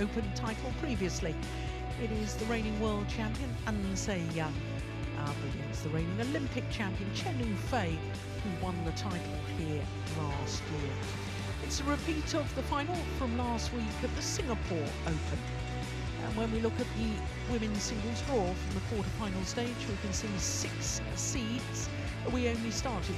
Open title previously. It is the reigning world champion, An Se Young, up against the reigning Olympic champion, Chen Yu Fei, who won the title here last year. It's a repeat of the final from last week at the Singapore Open. And when we look at the women's singles draw from the quarter-final stage, we can see 6 seeds. We only started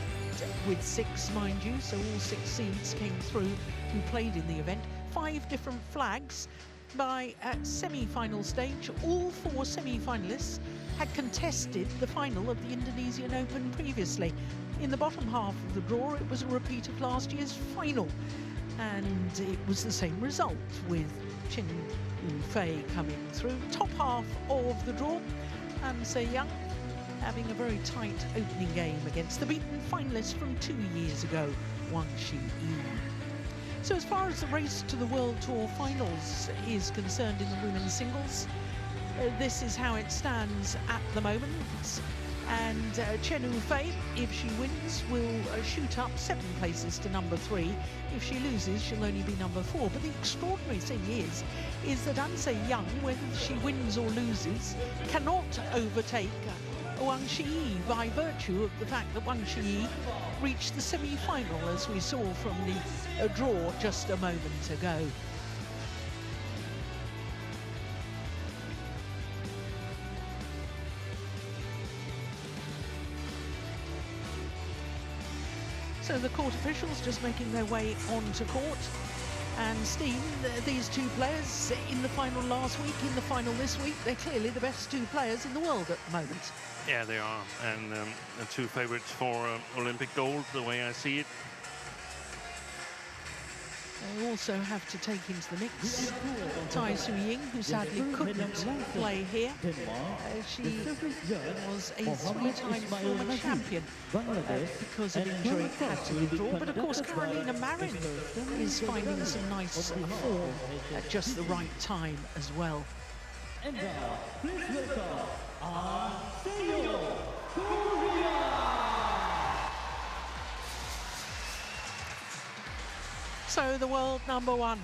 with 6, mind you, so all 6 seeds came through who played in the event. 5 different flags. By semi-final stage, all 4 semi-finalists had contested the final of the Indonesian Open previously. In the bottom half of the draw, it was a repeat of last year's final, and it was the same result with Chen Yu Fei coming through. Top half of the draw, An Se Young having a very tight opening game against the beaten finalist from 2 years ago, Wang Shi. So as far as the race to the World Tour finals is concerned in the women's singles, this is how it stands at the moment. And Chen Yu Fei, if she wins, will shoot up 7 places to number 3. If she loses, she'll only be number 4. But the extraordinary thing is that An Se Young, whether she wins or loses, cannot overtake Wang Shi by virtue of the fact that Wang Shi reached the semi-final, as we saw from the draw just a moment ago. So the court officials just making their way onto court. And Steen, these 2 players in the final last week, in the final this week, they're clearly the best 2 players in the world at the moment. Yeah, they are, and the 2 favorites for Olympic gold, the way I see it. They also have to take into the mix Tai Tzu Ying, who sadly couldn't play here. She was a 3-time former champion because of injury, had to withdraw. But of course, Carolina Marin is finding some nice form at just the right time as well. And now, please welcome An Se Young, Korea! So the world number 1,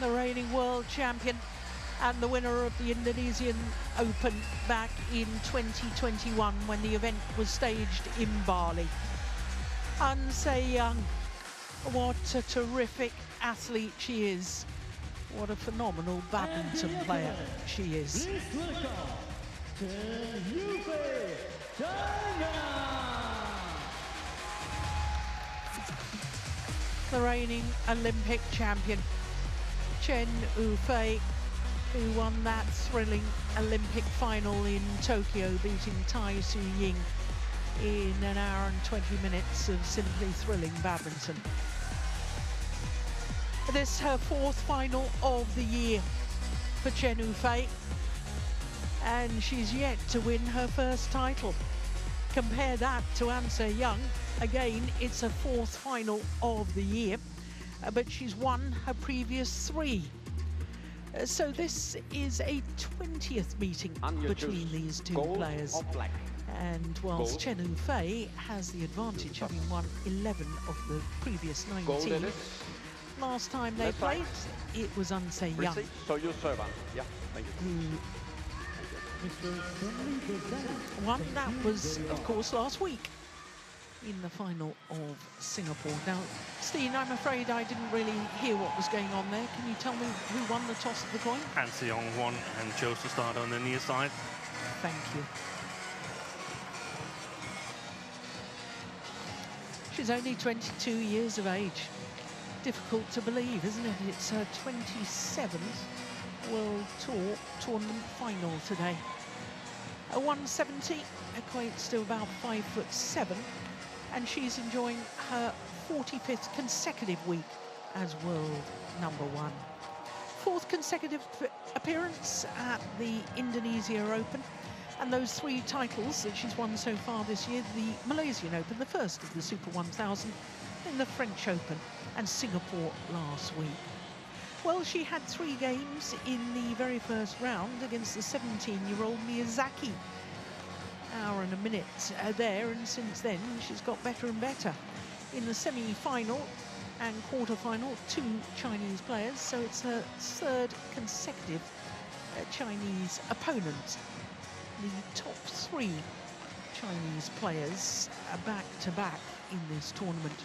the reigning world champion and the winner of the Indonesian Open back in 2021 when the event was staged in Bali. An Se Young, what a terrific athlete she is. What a phenomenal badminton player she is. Please welcome Chen Yu Fei, China! The reigning Olympic champion, Chen Yu Fei, who won that thrilling Olympic final in Tokyo, beating Tai Tzu Ying in 1 hour and 20 minutes of simply thrilling badminton. This is her 4th final of the year for Chen Yu Fei, and she's yet to win her 1st title. Compare that to An Se Young. Again, it's her 4th final of the year, but she's won her previous 3. So this is a 20th meeting between these 2 players. And whilst Chen Yu Fei has the advantage, having won 11 of the previous 19, last time they played, it was An Se Young who won. That was, of course, last week in the final of Singapore. Now, Steen, I'm afraid I didn't really hear what was going on there. Can you tell me who won the toss of the coin? An Se Young won and chose to start on the near side. Thank you. She's only 22 years of age. Difficult to believe, isn't it? It's her 27th World Tour tournament final today. A 170 equates to about 5'7", and she's enjoying her 45th consecutive week as world number 1. 4th consecutive appearance at the Indonesia Open, and those 3 titles that she's won so far this year: the Malaysian Open, the first of the Super 1000, then the French Open, and Singapore last week. Well, she had 3 games in the very first round against the 17-year-old Miyazaki. Hour and a minute there, and since then she's got better and better. In the semi-final, and quarter-final, 2 Chinese players, so it's her third consecutive Chinese opponent. The top 3 Chinese players are back-to-back in this tournament.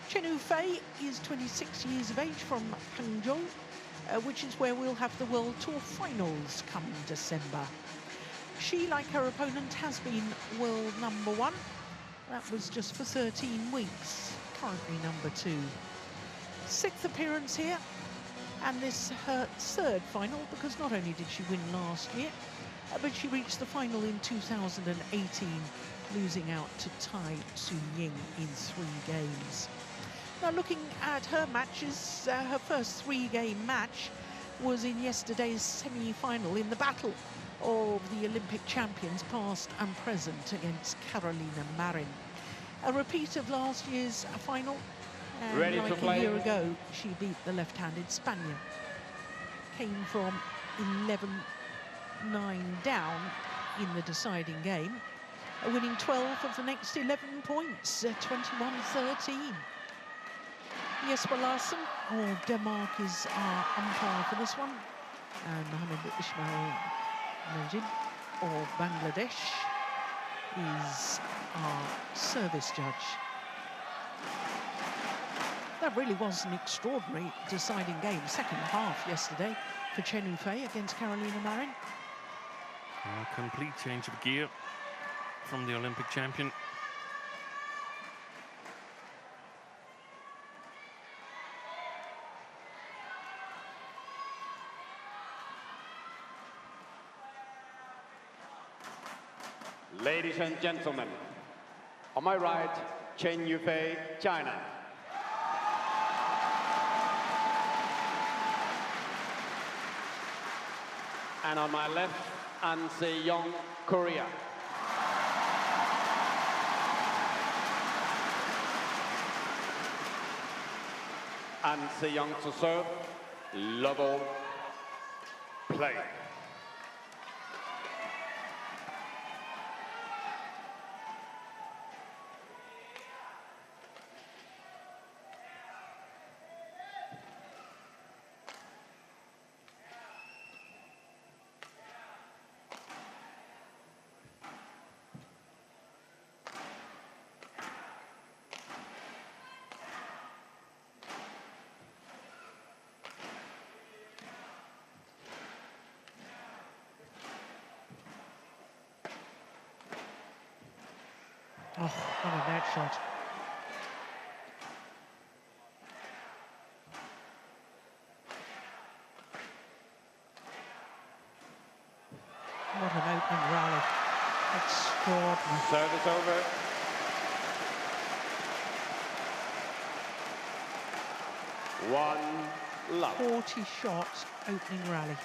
Chen Yu Fei is 26 years of age from Hangzhou, which is where we'll have the World Tour finals come December. She, like her opponent, has been world #1. That was just for 13 weeks, currently #2. 6th appearance here, and this her 3rd final, because not only did she win last year, but she reached the final in 2018, losing out to Tai Tzu-Ying in 3 games. Now, looking at her matches, her first 3-game match was in yesterday's semi-final in the battle of the Olympic champions, past and present, against Carolina Marin. A repeat of last year's final, and like a year ago, she beat the left-handed Spaniard. Came from 11-9 down in the deciding game, winning 12 of the next 11 points, 21-13. Jesper Larsen of Denmark is our umpire for this one, and Mohammed Ismail Najib of Bangladesh is our service judge. That really was an extraordinary deciding game, second half yesterday for Chen Yu Fei against Carolina Marin. A complete change of gear from the Olympic champion. Ladies and gentlemen, on my right, Chen Yu Fei, China. And on my left, An Se-young, Korea. An Se-young to serve, level, play. Oh, what a net shot. What an opening rally. Extraordinary. Service over. One love. 40 shot opening rally.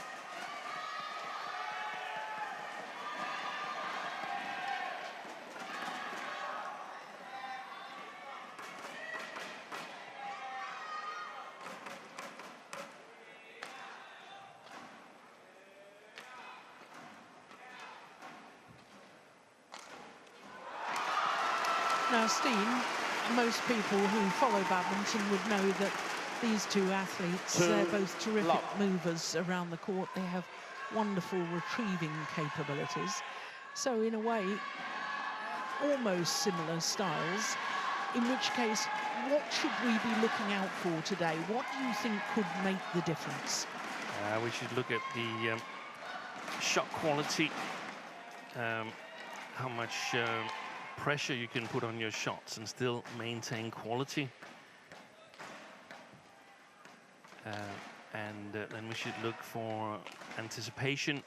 Now, Steen, most people who follow badminton would know that these 2 athletes, they're both terrific movers around the court. They have wonderful retrieving capabilities. So, in a way, almost similar styles, in which case, what should we be looking out for today? What do you think could make the difference? We should look at the shot quality, how much pressure you can put on your shots and still maintain quality. And then we should look for anticipation.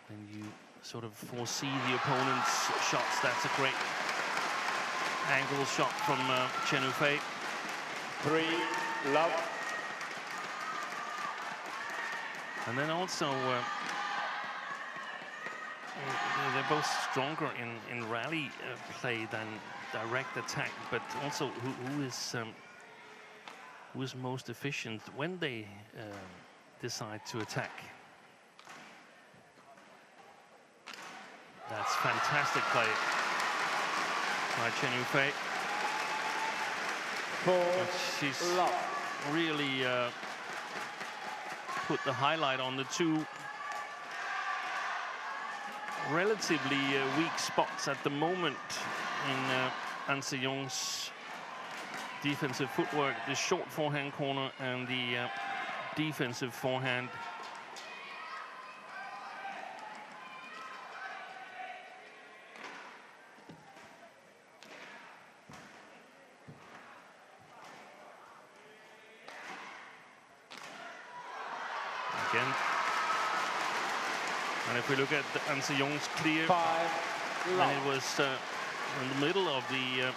When you sort of foresee the opponent's shots, that's a great angle shot from Chen Yu Fei. 3 love. And then also, they're both stronger in rally play than direct attack, but also who is most efficient when they decide to attack. That's fantastic play by Chen Yu Fei. But she's really put the highlight on the two relatively weak spots at the moment in An Se-young's defensive footwork, the short forehand corner and the defensive forehand. Again. And if we look at An Se-young's clear, and it was in the middle of the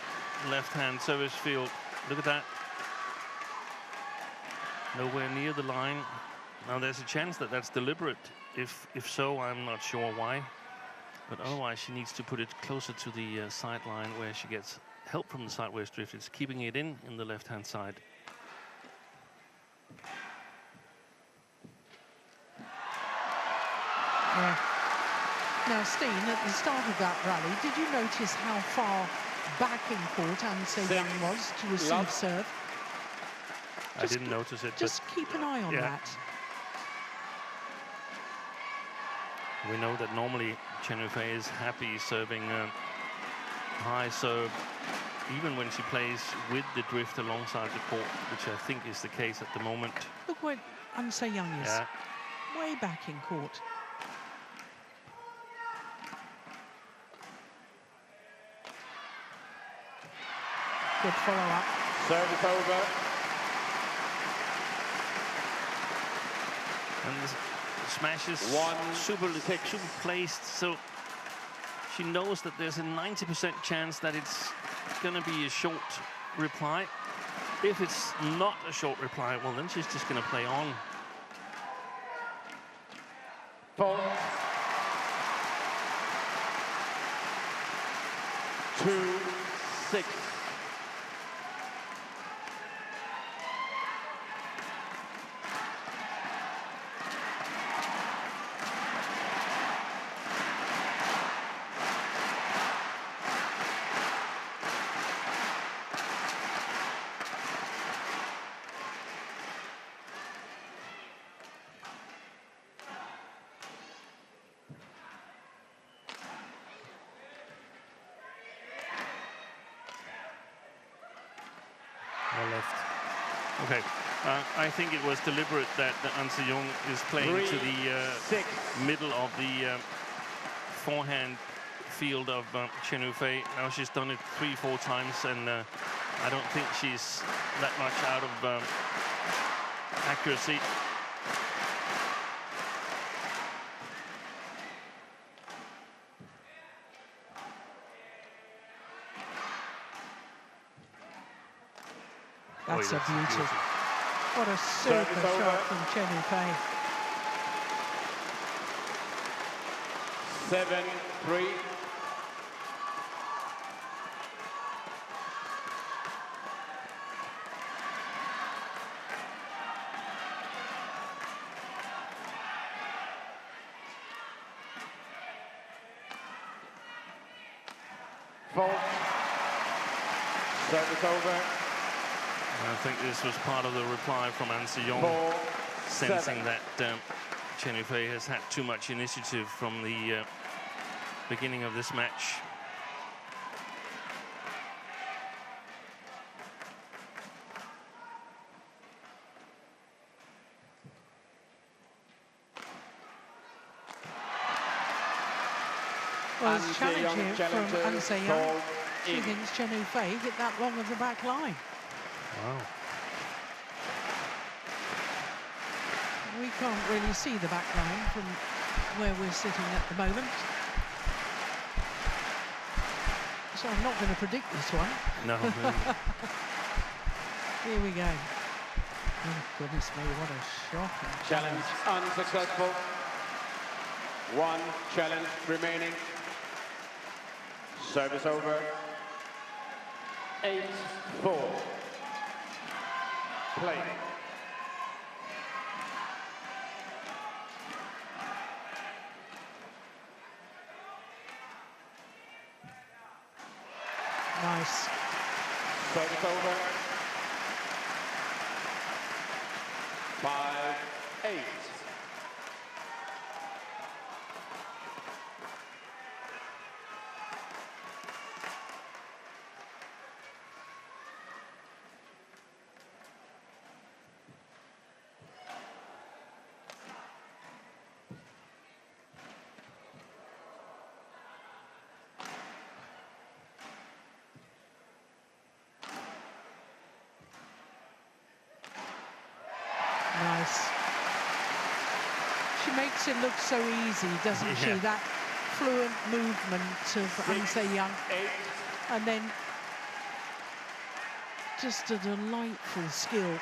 left-hand service field. Look at that. Nowhere near the line. Now there's a chance that that's deliberate. If so, I'm not sure why. But otherwise, she needs to put it closer to the sideline where she gets help from the sideways drift. It's keeping it in the left-hand side. Yeah. Now, Steen, at the start of that rally, did you notice how far back in court An Se-young was to receive serve? I didn't notice it. Just keep an eye on that. We know that normally Chen Yu Fei is happy serving high serve, even when she plays with the drift alongside the court, which I think is the case at the moment. Look where An Se-young is. Way back in court. Good follow-up. Service over. And the smash is super placed, so she knows that there's a 90% chance that it's going to be a short reply. If it's not a short reply, well, then she's just going to play on. Fault. 2-6. Okay, I think it was deliberate that An Se-young is playing to the middle of the forehand field of Chen Yu Fei. Now she's done it 3-4 times, and I don't think she's that much out of accuracy. That's a beauty. What a super shot from Chen Yu Fei. 7-3. Fault. Service over. I think this was part of the reply from An Se-young, sensing that Chen Yu Fei has had too much initiative from the beginning of this match. Well, it's challenging from An Se-young. She thinks Chen Yu Fei hit that long of the back line. Wow. We can't really see the back line from where we're sitting at the moment. So I'm not going to predict this one. No. Here we go. Oh, goodness me, what a shock. Challenge unsuccessful. One challenge remaining. Service over. 8-4. Play. Nice. Service over. 5-8. Nice. She makes it look so easy, doesn't she? That fluent movement of An Se-young. And then just a delightful skill.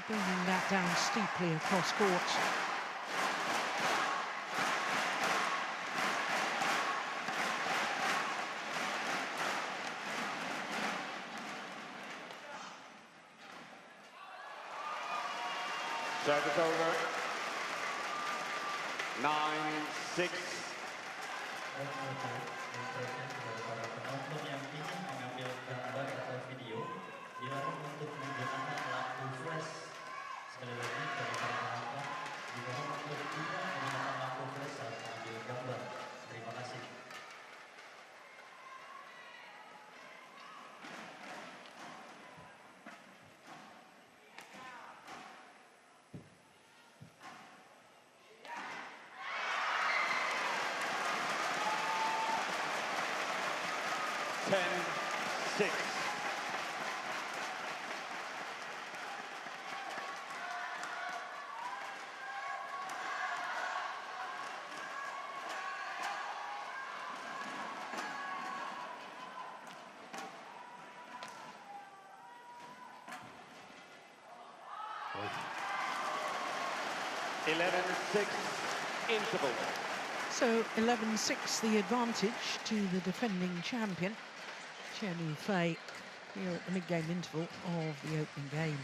Bringing that down steeply across court. Service over. 9-6. Penonton yang ingin mengambil gambar atau video dilarang untuk menggunakan lampu flash. Sekali lagi bagi para penonton dimohon untuk tidak menggunakan lampu flash saat mengambil gambar. Terima kasih. Six. Oh. 11-6 interval. So 11-6 the advantage to the defending champion, Chen Yu Fei, here at the mid-game interval of the opening game.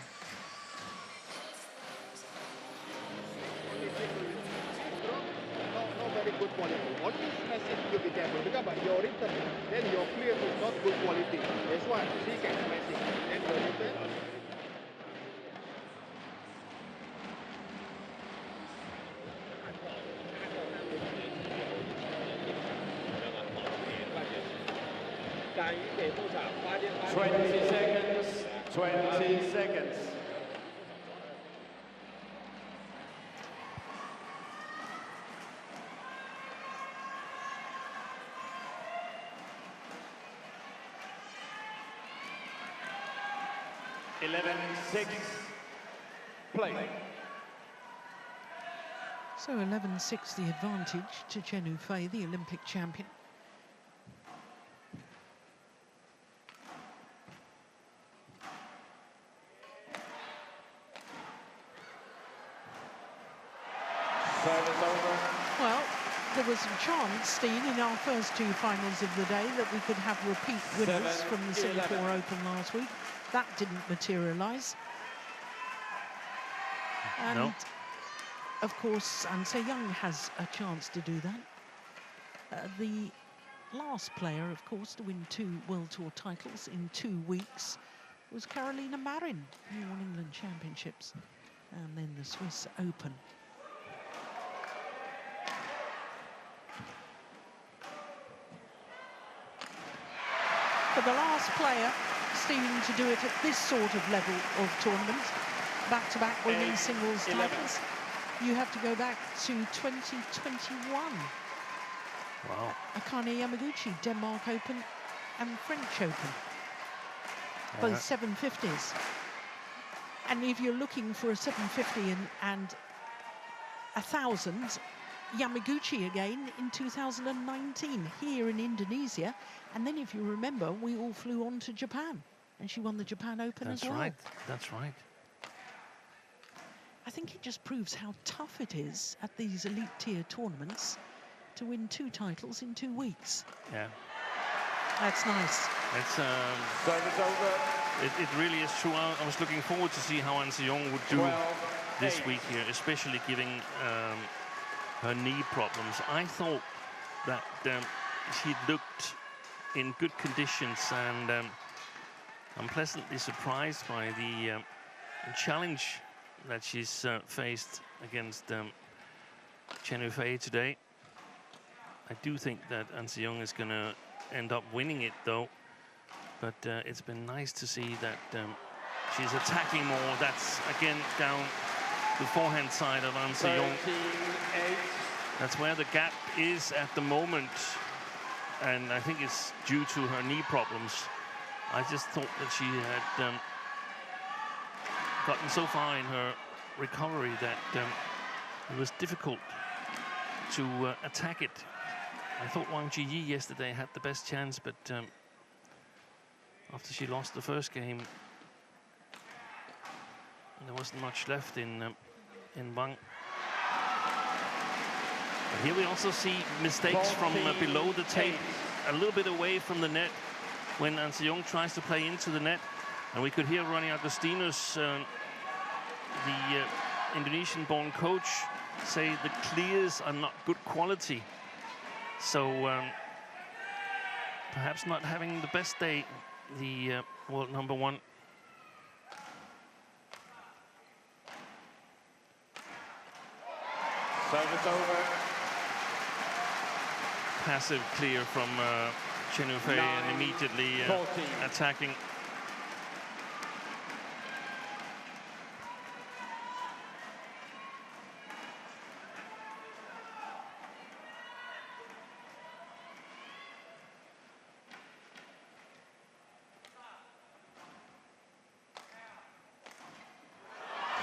Not very good quality. Only smashing you be careful because by your return, then your clear is not good quality. That's why she can smashing. Then your return. Twenty seconds. Play. So 11-6 the advantage to Chen Yu Fei, the Olympic champion. Well, there was a chance, Steen, in our first two finals of the day that we could have repeat winners from the Singapore Open last week. That didn't materialise. And, no. Of course, An Se-young has a chance to do that. The last player, of course, to win 2 World Tour titles in 2 weeks was Carolina Marin, who won England Championships, and then the Swiss Open. For the last player, Stephen, to do it at this sort of level of tournament, back-to-back women's singles titles, you have to go back to 2021. Wow. Akane Yamaguchi, Denmark Open and French Open. Both 750s. And if you're looking for a 750 and 1,000, Yamaguchi again in 2019 here in Indonesia. And then if you remember, we all flew on to Japan and she won the Japan Open as well. That's right, that's right. I think it just proves how tough it is at these elite tier tournaments to win 2 titles in 2 weeks. Yeah. That's nice. It's it really is true. I was looking forward to see how An Se-young would do this week here, especially given her knee problems. I thought that she looked in good conditions, and I'm pleasantly surprised by the challenge that she's faced against Chen Yu Fei today. I do think that An Se-young is going to end up winning it, though. But it's been nice to see that she's attacking more. That's, again, down the forehand side of An Se-young. That's where the gap is at the moment. And I think it's due to her knee problems. I just thought that she had gotten so far in her recovery that it was difficult to attack it. I thought Wang Jiyi yesterday had the best chance, but after she lost the first game, there wasn't much left in Wang. But here we also see mistakes from below the tape, a little bit away from the net, when An Se-young tries to play into the net. And we could hear Ronnie Agustinus, the Indonesian-born coach, say the clears are not good quality. So perhaps not having the best day, the world number one. Service over. Passive clear from Chen Yu Fei and immediately attacking.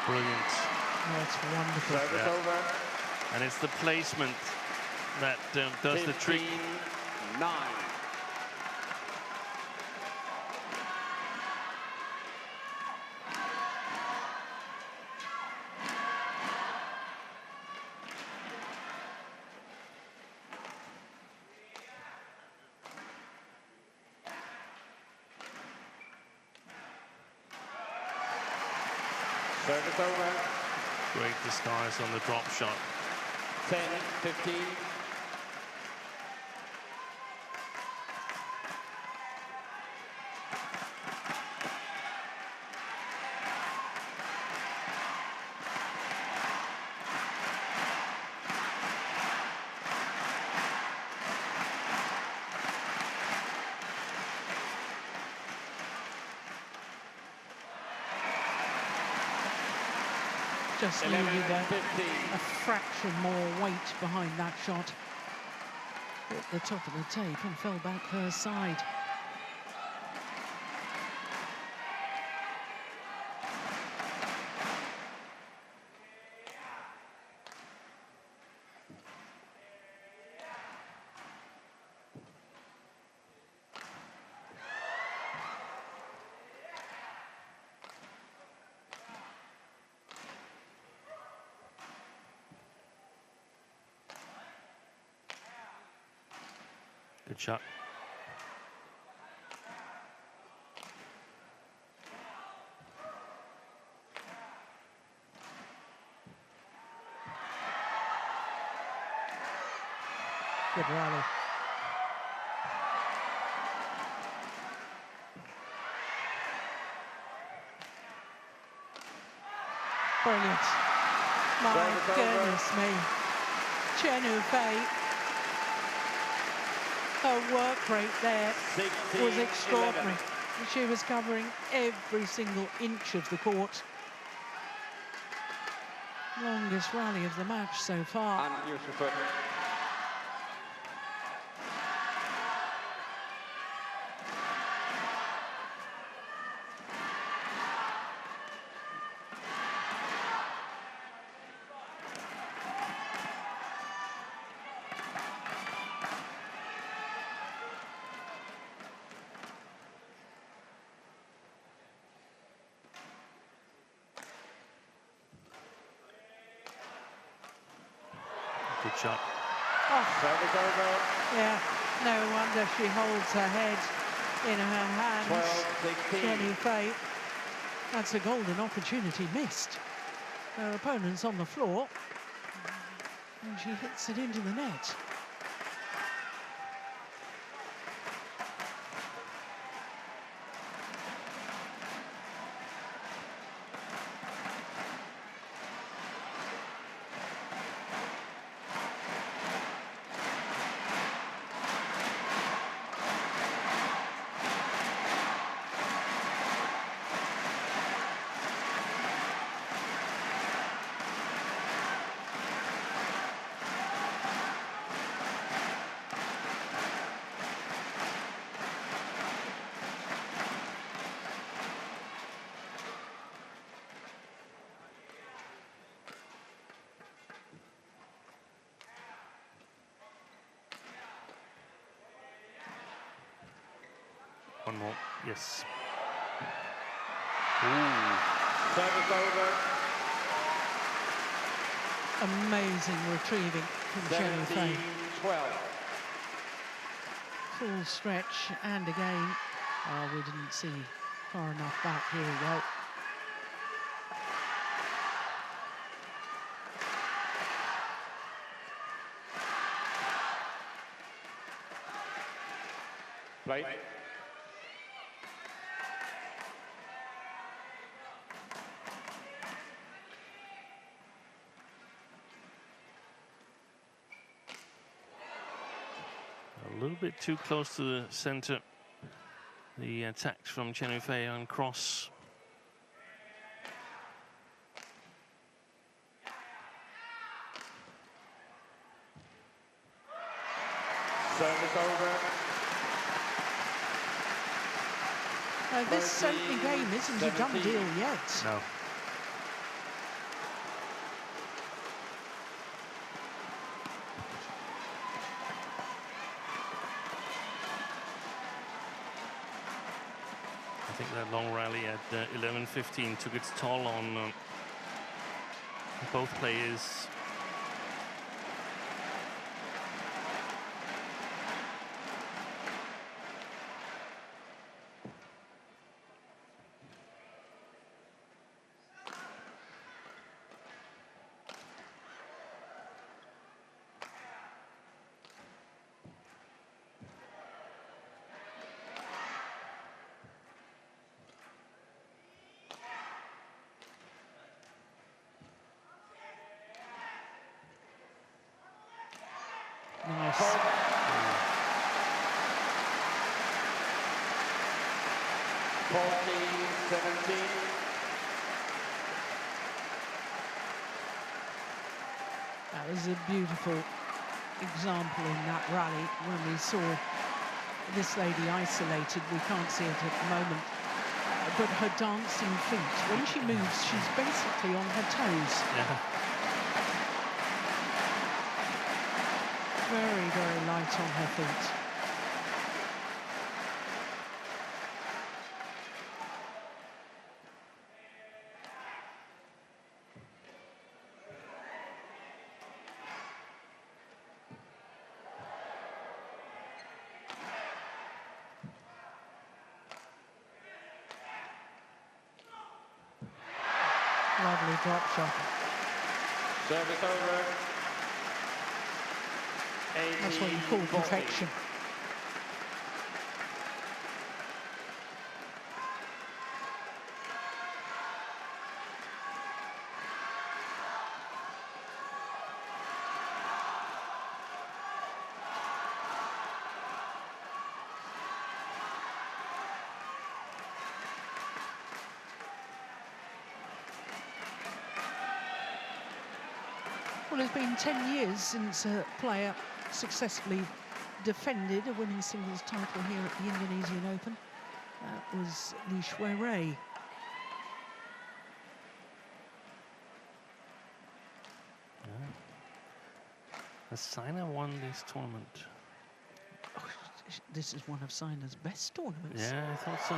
Brilliant. That's wonderful. Service over. And it's the placement that does the trick. 15-9. Service over. Great disguise on the drop shot. 10-15. Just needed a fraction more weight behind that shot. At the top of the tape and fell back her side. Good shot. Good rally. Brilliant. My goodness me. Chen Yu Fei. Her work rate there was extraordinary. She was covering every single inch of the court. Longest rally of the match so far. Good shot. Oh. Yeah, no wonder she holds her head in her hands. Chen Yu Fei. That's a golden opportunity missed. Her opponent's on the floor. And she hits it into the net. Yes. Service over. Amazing retrieving from Chen Yu Fei. 17-12. Full stretch, and again, we didn't see far enough back. Here we go. Play. A little bit too close to the center. The attacks from Chen Yu Fei on cross. Service over. This opening game isn't a done deal yet. No. I think that long rally at 11:15 took its toll on both players. Nice. 14-17. That was a beautiful example in that rally when we saw this lady isolated. We can't see it at the moment, but her dancing feet, when she moves, she's basically on her toes. Yeah. Very, very light on her feet. Lovely drop shot. Service over. That's what you call 18-14. perfection. Well, it's been 10 years since a player successfully defended a winning singles title here at the Indonesian Open. That was Li Shui-rei. Has Sina won this tournament? Oh, this is one of Sina's best tournaments. Yeah, I thought so.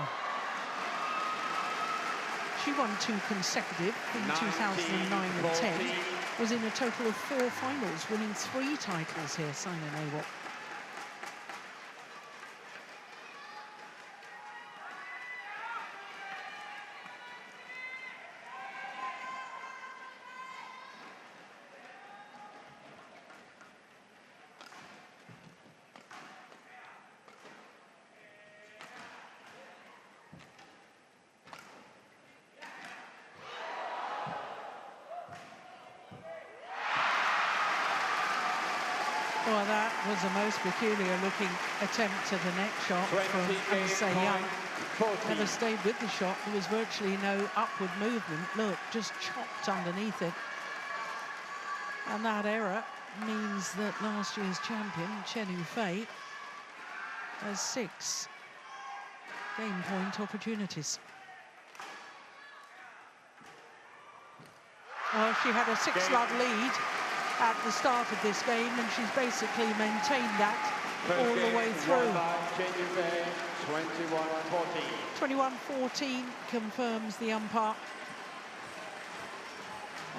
She won 2 consecutive in 2009 and 10. Was in a total of 4 finals, winning 3 titles here, Sina Nehwat. Well, that was a most peculiar-looking attempt at a net shot from An-se Young. Never stayed with the shot. There was virtually no upward movement. Look, just chopped underneath it. And that error means that last year's champion, Chen Yu Fei, has 6 game point opportunities. Well, she had a 6-love lead at the start of this game, and she's basically maintained that all the way through. Chen Yu Fei, 21-14. 21-14 confirms the umpire.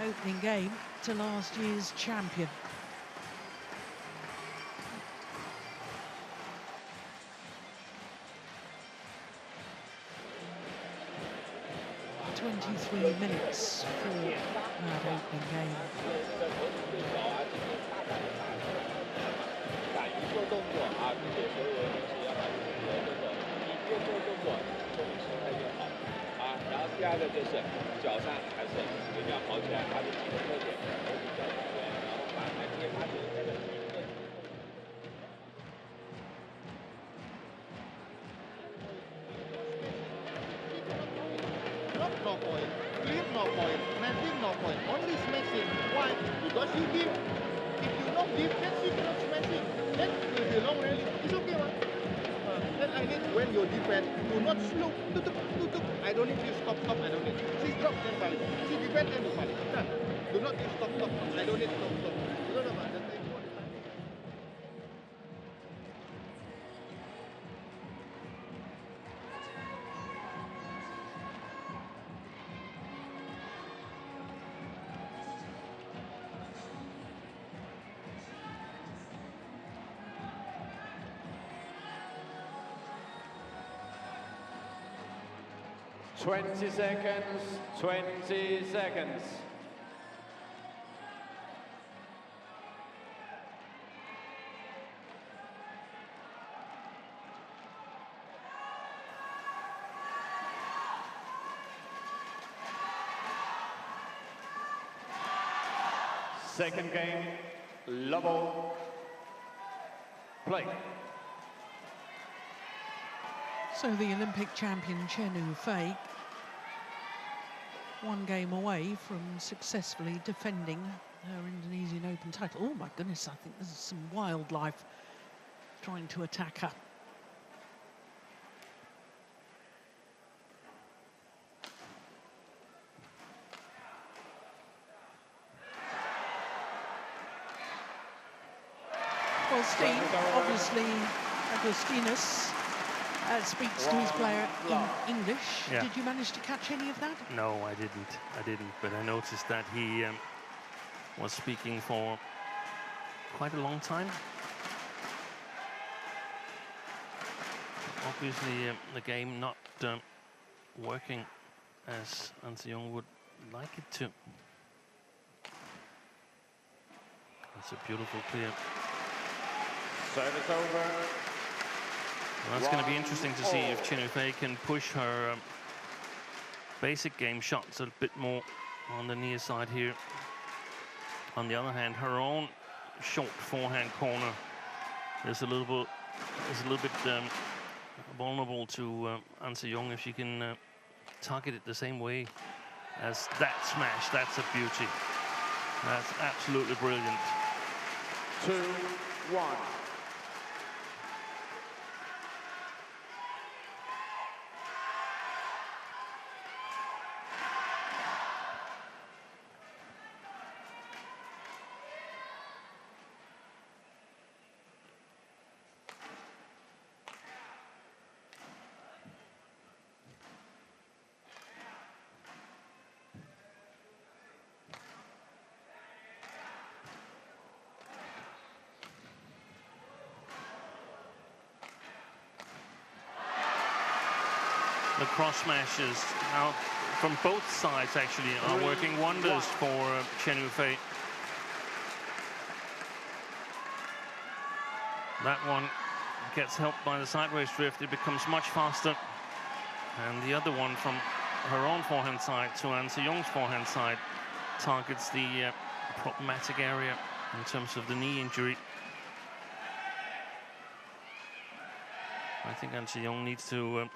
Opening game to last year's champion. Minutes for that opening game. 然后第二个就是脚上还是一定要跑起来，它的基本特点都比较直接，然后反弹接发球这个一个。Drop no point, clear no point, massive no point, only smashing. Why? Because you give. If you don't give, then you cannot smashing. Then will be long rally. It's okay, man. Then I need when you defend, do not slow. Tutup. I don't need you stop. I don't need. See drop then balik. See defend then balik. Done. Do not use stop. I don't need stop. You don't know about that. Twenty seconds. Second game, level play. So the Olympic champion Chen Yu Fei, one game away from successfully defending her Indonesian Open title. Oh my goodness, I think there's some wildlife trying to attack her. Well, Steve, obviously Agustinus speaks to his player in English. Yeah. Did you manage to catch any of that? No, I didn't. But I noticed that he was speaking for quite a long time. Obviously, the game not working as An Se-young would like it to. It's a beautiful clear. Service over. Well, that's going to be interesting to see if Chen Yu Fei can push her basic game shots a bit more on the near side here. On the other hand, her own short forehand corner is a little bit vulnerable to An Se-young if she can target it the same way as that smash. That's a beauty. That's absolutely brilliant. 2-1. The cross smashes now from both sides actually are working wonders for Chen Yu Fei. That one gets helped by the sideways drift. It becomes much faster. And the other one from her own forehand side to An Se-young's forehand side targets the problematic area in terms of the knee injury. I think An Se-young needs to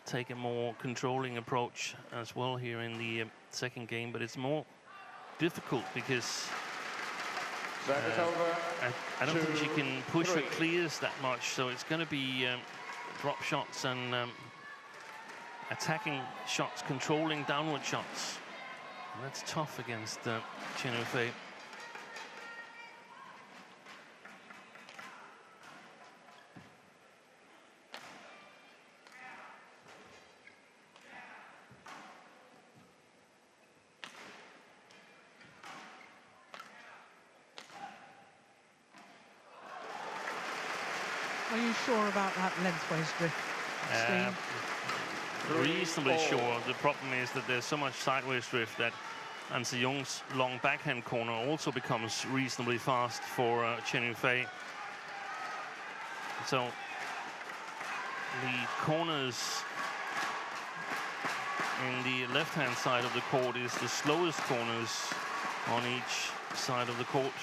take a more controlling approach as well here in the second game, but it's more difficult because I don't think she can push her clears that much, so it's going to be drop shots and attacking shots, controlling downward shots. And that's tough against Chen Yu Fei. Are you sure about that lengthways drift, Steve? Reasonably sure. The problem is that there's so much sideways drift that An Se-young's long backhand corner also becomes reasonably fast for Chen Yu Fei. So the corners in the left-hand side of the court is the slowest corners on each side of the court.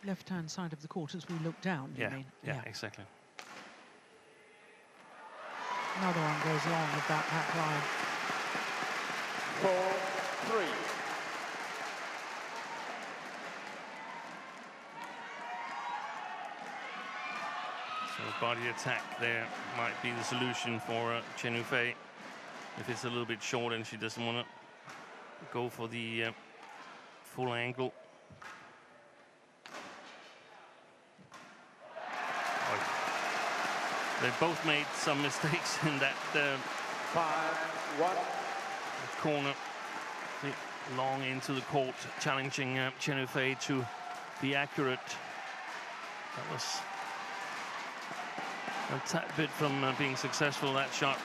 Left-hand side of the court as we look down, you mean? Yeah, exactly. Another one goes along with that back line. 4-3. So body attack there might be the solution for Chen Yu Fei. If it's a little bit short and she doesn't want to go for the full angle. They both made some mistakes in that 5-1. corner, long into the court, challenging Chen Yu Fei to be accurate. That was a tad bit from being successful, that shot.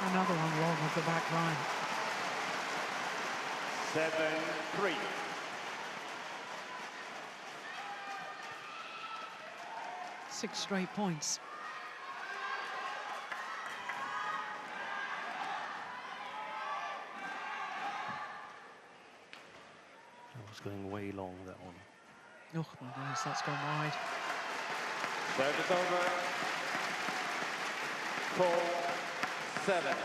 Another one long of the back line. 7-3. Six straight points. That was going way long, that one. Oh my goodness, that's gone wide. Service over. 4-7.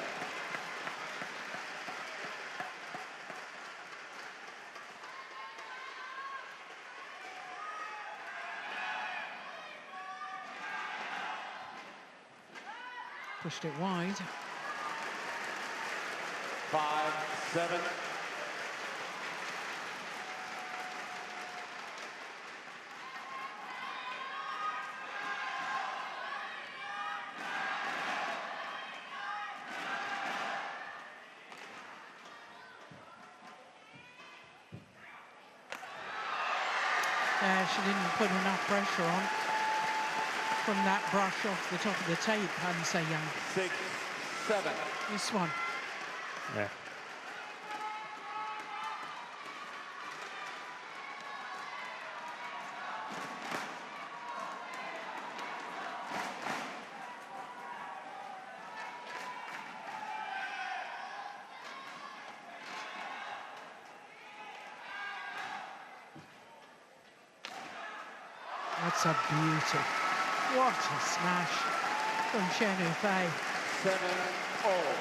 Pushed it wide. 5-7. She didn't put enough pressure on from that brush off the top of the tape, An Se-young. 6-7. This one. Yeah. That's a beauty. What a smash from Chen Yu Fei. 7-all.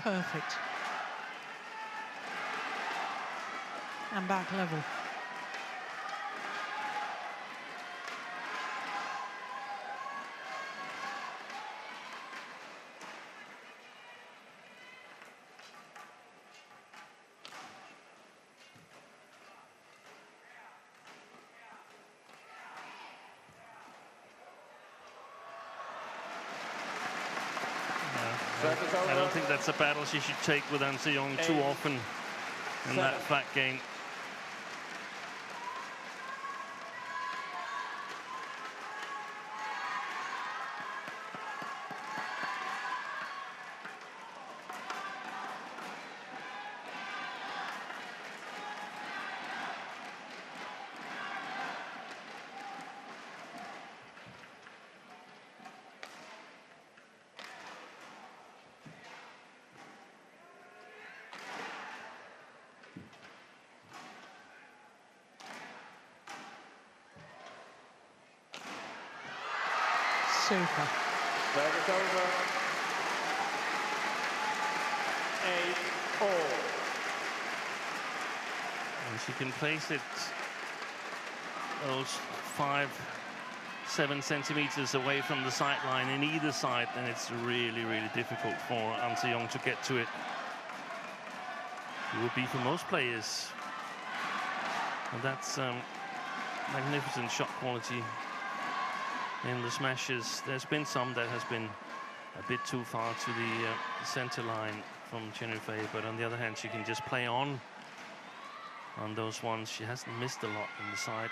Perfect. And back level. I don't think that's a battle she should take with An Se-young too often in that flat game. Super. Service over. 8-all. And she can place it those 5-7 centimeters away from the sideline in either side, and it's really, really difficult for An Se-young to get to it. It would be for most players. And that's magnificent shot quality in the smashes. There's been some that has been a bit too far to the center line from Chen Yu Fei, but on the other hand, she can just play on those ones. She hasn't missed a lot on the side.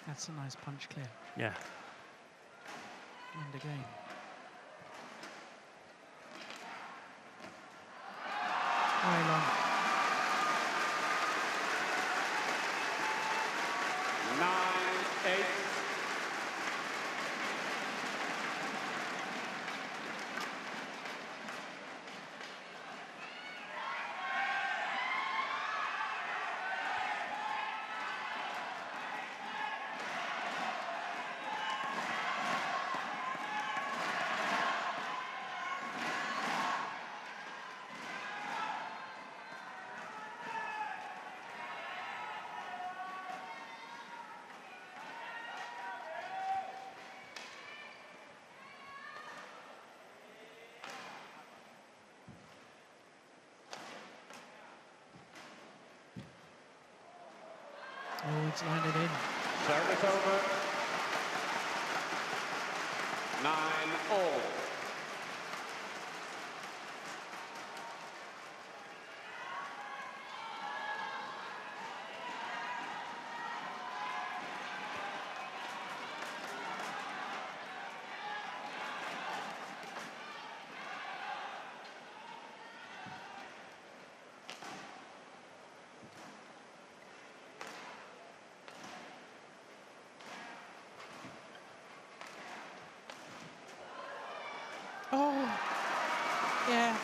That's a nice punch clear. Yeah. And again. Very long. 9-8. Oh, it's landed in. Service over. 9-all. Oh, yeah.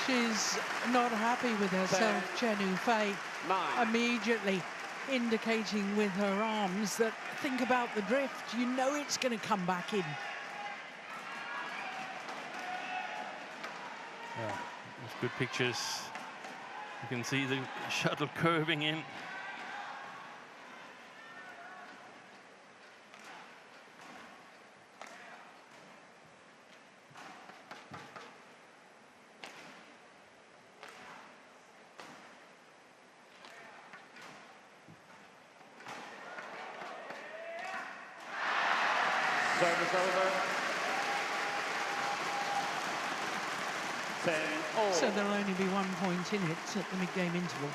She's not happy with herself, Chen Yu Fei. 9. Immediately indicating with her arms that think about the drift. You know it's going to come back in. Yeah, with good pictures. You can see the shuttle curving in. Service over. 10-all. So there'll only be 1 point in it at the mid-game interval.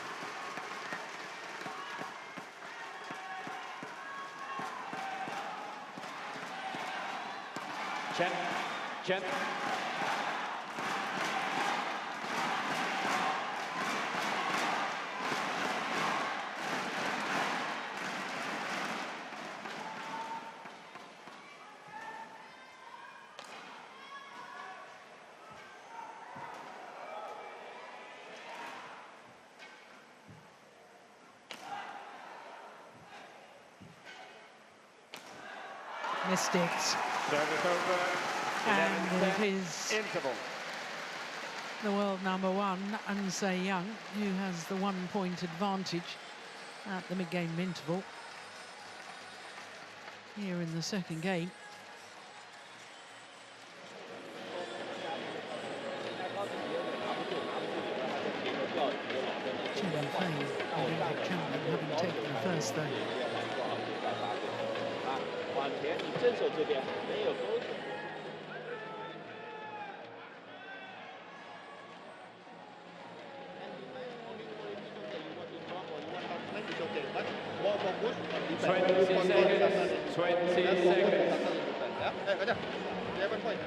Chen. Missed it. Service over. And it 11-10 is interval. the world number one, An Se-young, who has the 1 point advantage at the mid-game interval. Here in the second game. Chen Yu Fei, Olympic champion, having taken the first though. 前，你正手这边没有勾准。20 seconds. 20 seconds. Ya, aja. 11 points.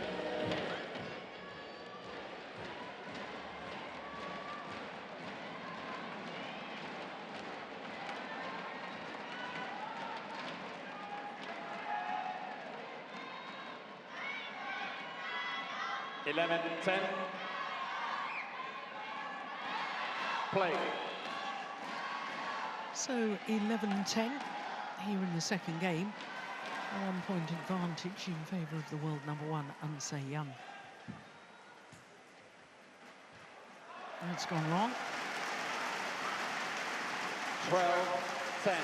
Eleven, 10. Play. So 11-10 here in the second game. A 1 point advantage in favour of the world number one, Se Young. That's gone wrong. 12-10.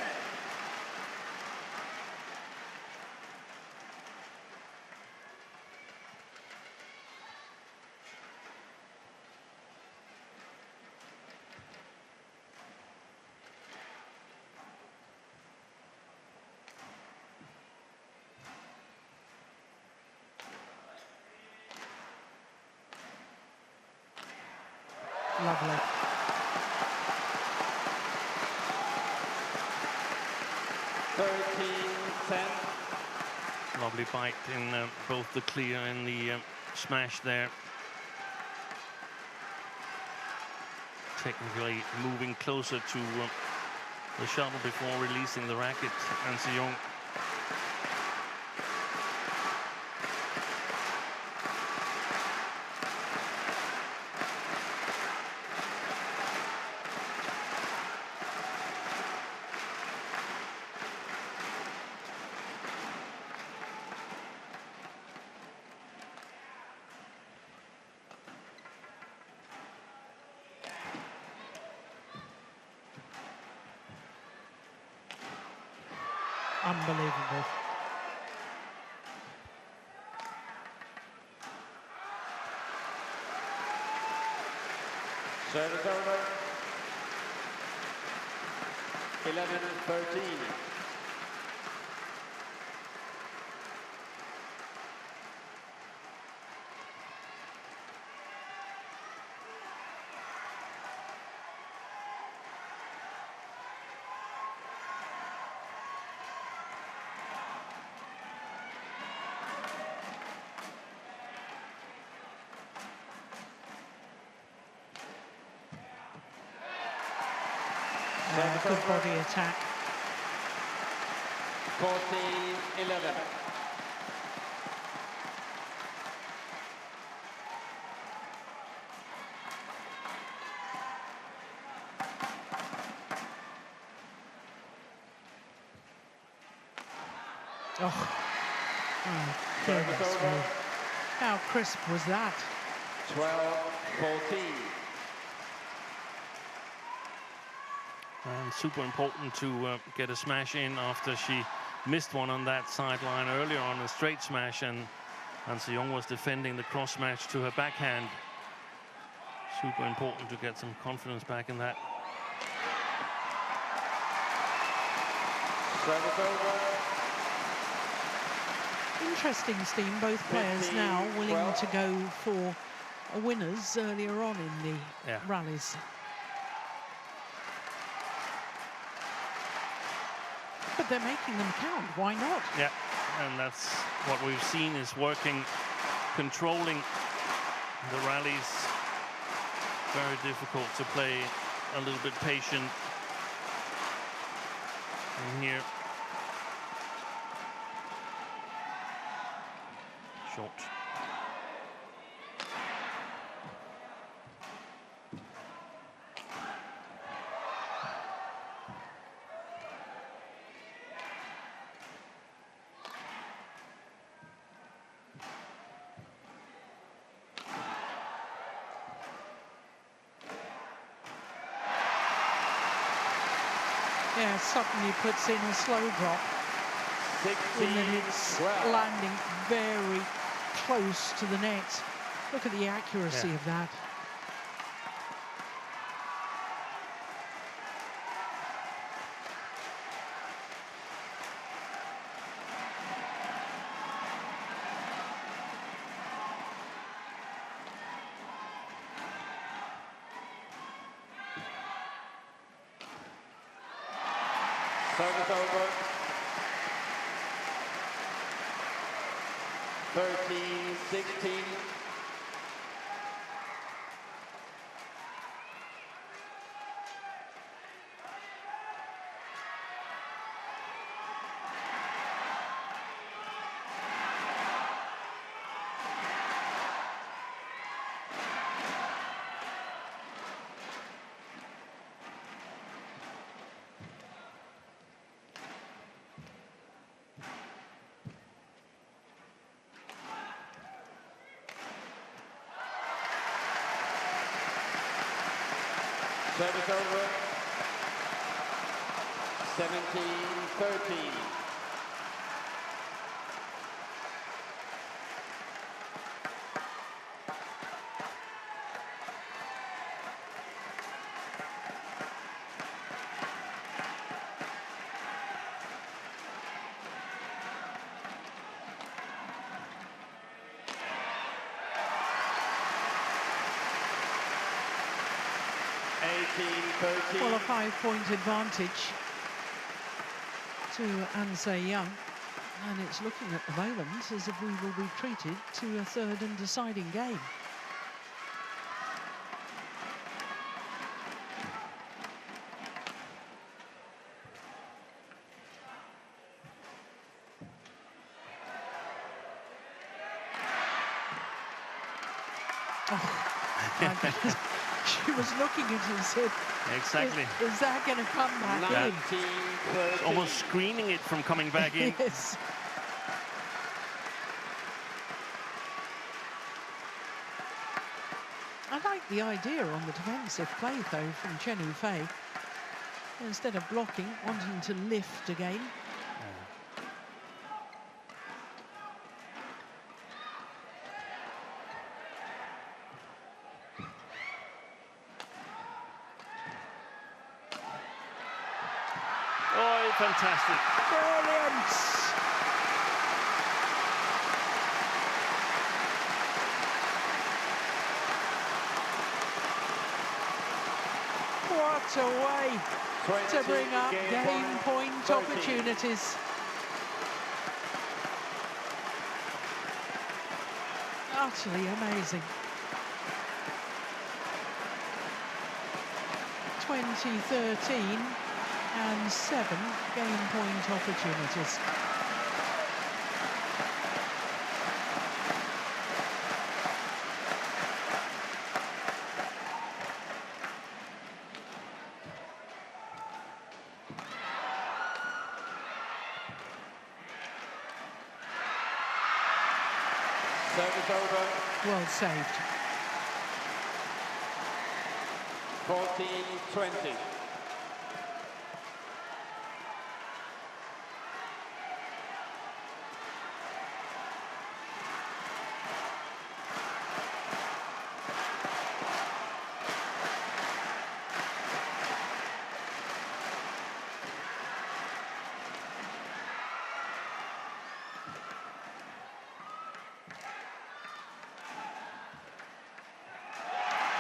Lovely. Lovely bite in both the clear and the smash there. Technically moving closer to the shuttle before releasing the racket, Se Young. Unbelievable. Service over. 11-13. Good body attack. 14-11. Oh, goodness me. How crisp was that? 12-14. And super important to get a smash in after she missed one on that sideline earlier on a straight smash, and Se Young was defending the cross smash to her backhand. Super important to get some confidence back in that. Service over. Interesting, Steve. Both players now willing to go for winners earlier on in the rallies. But they're making them count. Why not? Yeah, and that's what we've seen is working, controlling the rallies. Very difficult to play a little bit patient. And here, short. Yeah, suddenly puts in a slow drop. 16, In that it's 12. landing very close to the net. Look at the accuracy of that. Service over. 13-16. Service over. 17-13. Well, a 5-point advantage to An Se-young, and it's looking at the moment as if we will be treated to a third and deciding game. Oh. She was looking at it and said, exactly. Is that going to come back in? Almost screening it from coming back in. Yes. I like the idea on the defensive play, though, from Chen Yu Fei. Instead of blocking, wanting to lift again. Fantastic. Brilliant. What a way to bring up game point opportunities. Utterly amazing. 2013. And 7 game point opportunities. Service over. Well saved. 14-20.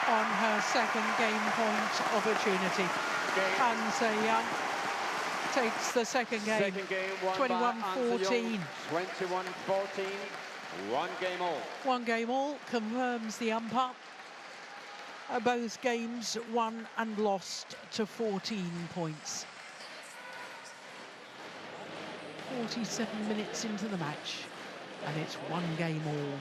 On her second game point opportunity. An Se-young takes the second game. 21-14. 21-14. 1 game all. 1 game all confirms the umpire. Both games won and lost to 14 points. 47 minutes into the match, and it's 1 game all.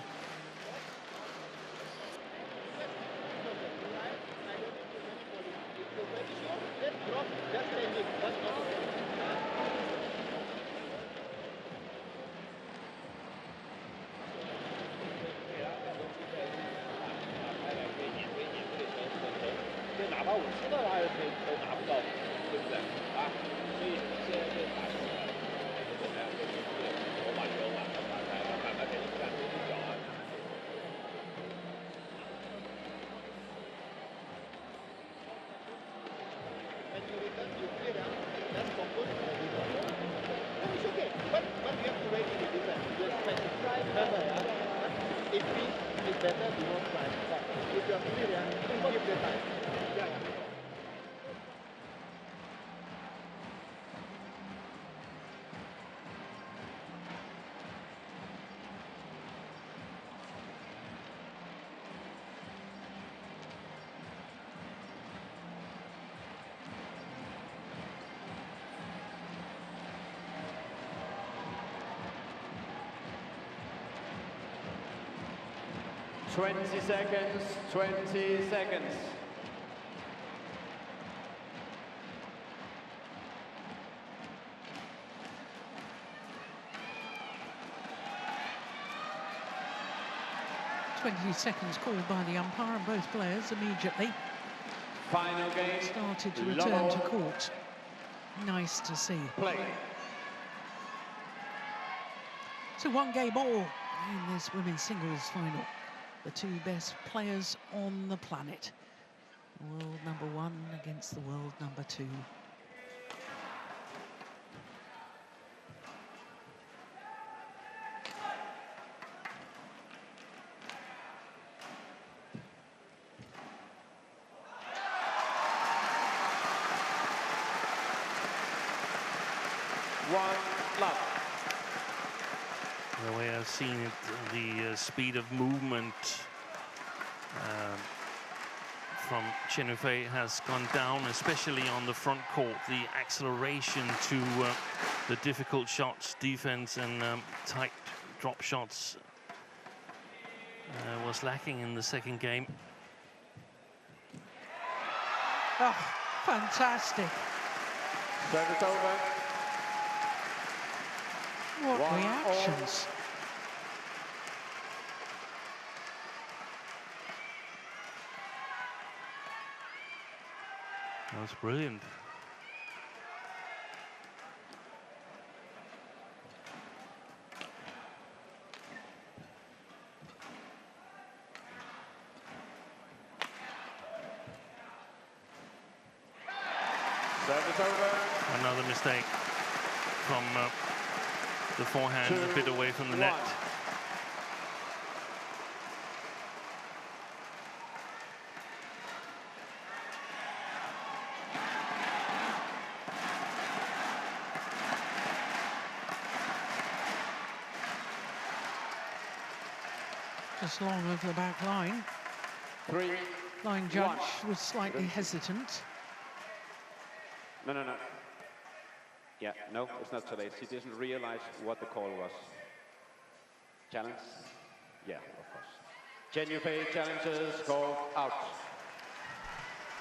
20 seconds, 20 seconds. Seconds called by the umpire, and both players immediately Final game. started to return to court. Nice to see. Play. So one game all in this women's singles final. The two best players on the planet. World number 1 against the world number 2. The way I've seen it, the speed of movement from Chen Yu Fei has gone down, especially on the front court. The acceleration to the difficult shots, defense and tight drop shots was lacking in the second game. Oh, fantastic. Service over. What reactions. That was brilliant. Service over. Another mistake from the forehand, a bit away from the net. Just long of the back line. 3. Line judge was slightly hesitant. No. Yeah, no, it's not too late. She didn't realize what the call was. Challenge? Yeah, of course. Chen Yu Fei challenges, call out.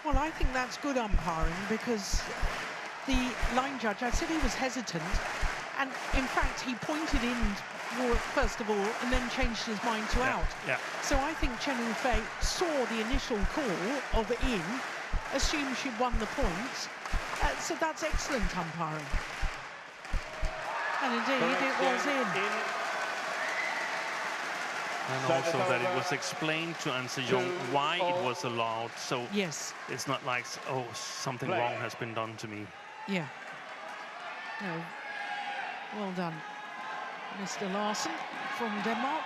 Well, I think that's good umpiring, because the line judge, I said he was hesitant, and in fact he pointed in first of all and then changed his mind to out. Yeah. So I think Chen Yu Fei saw the initial call of in, assumed she'd won the points. So that's excellent umpiring. And indeed, it was in. And also that it was explained to An Se-young why it was allowed. So yes, it's not like, oh, something wrong has been done to me. Yeah. No. Well done, Mr. Larsen from Denmark.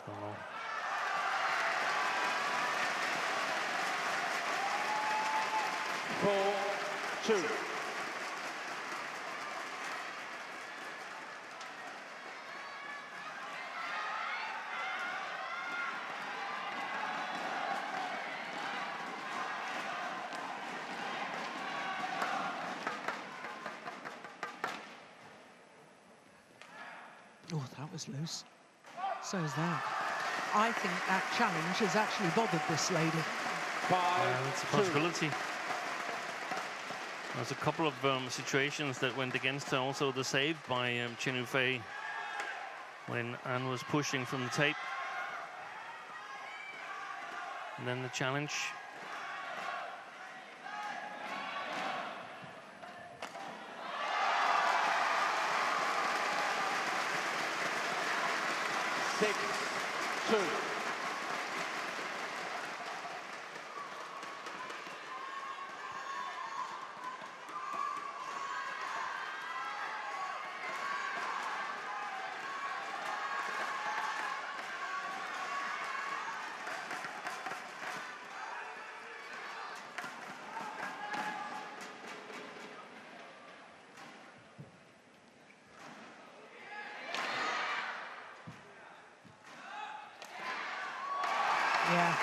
Oh. 4-2. Oh, that was loose. So is that. I think that challenge has actually bothered this lady. It's a possibility. There's a couple of situations that went against her. Also the save by Chen Yu Fei when An was pushing from the tape. And then the challenge. Six, two. Yeah.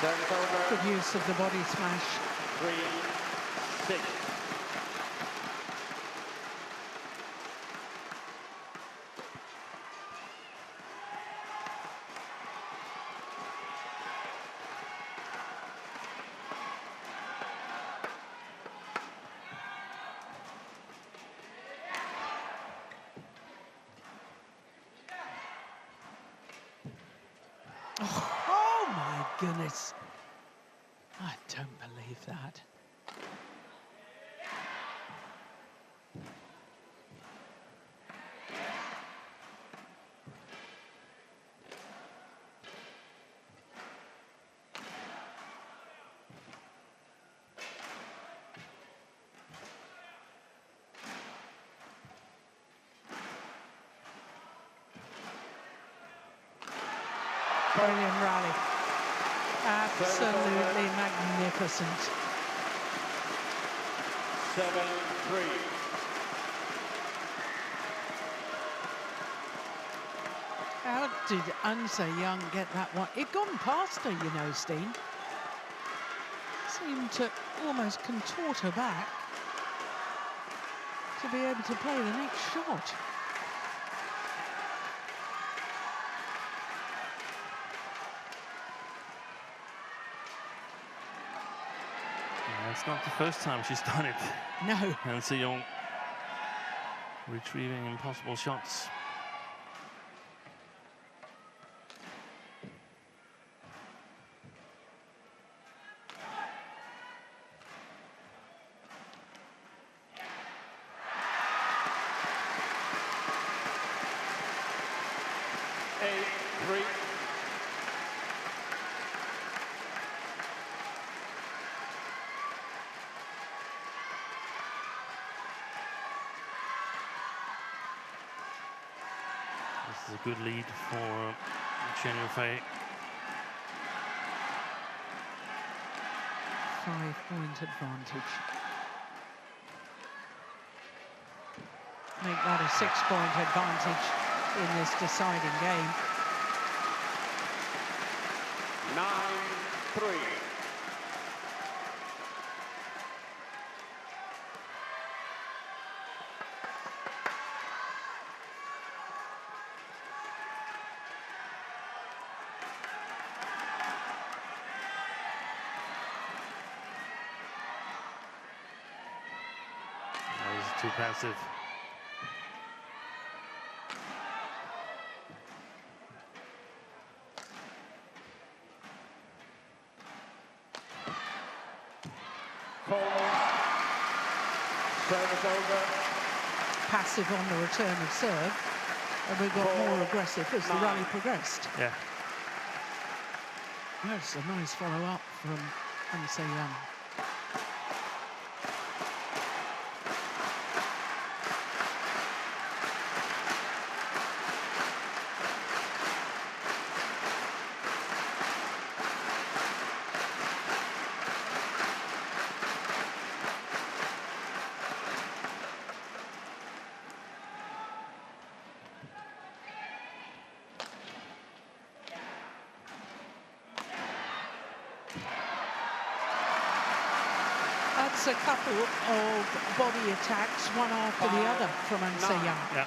Service over. Good use of the body smash. 3-6. Oh my goodness. I don't believe that. Brilliant rally. Absolutely magnificent. 7-3. How did Unse Young get that one? It gone past her, you know, Steen. Seemed to almost contort her back to be able to play the next shot. It's not the first time she's done it. No. And Young retrieving impossible shots. This is a good lead for Chen Yu Fei. 5-point advantage. Make that a 6-point advantage in this deciding game. 9-3. Too passive. Service over. Passive on the return of serve, and we got more aggressive as the rally progressed. Yeah. That's a nice follow-up from Unse Young. That's a couple of body attacks, one after the other from Unse Young. Yeah.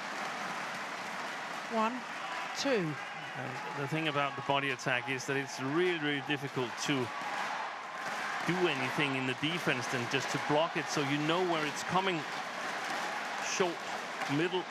1, 2. The thing about the body attack is that it's really, really difficult to do anything in the defense than just to block it, so you know where it's coming. Short, middle.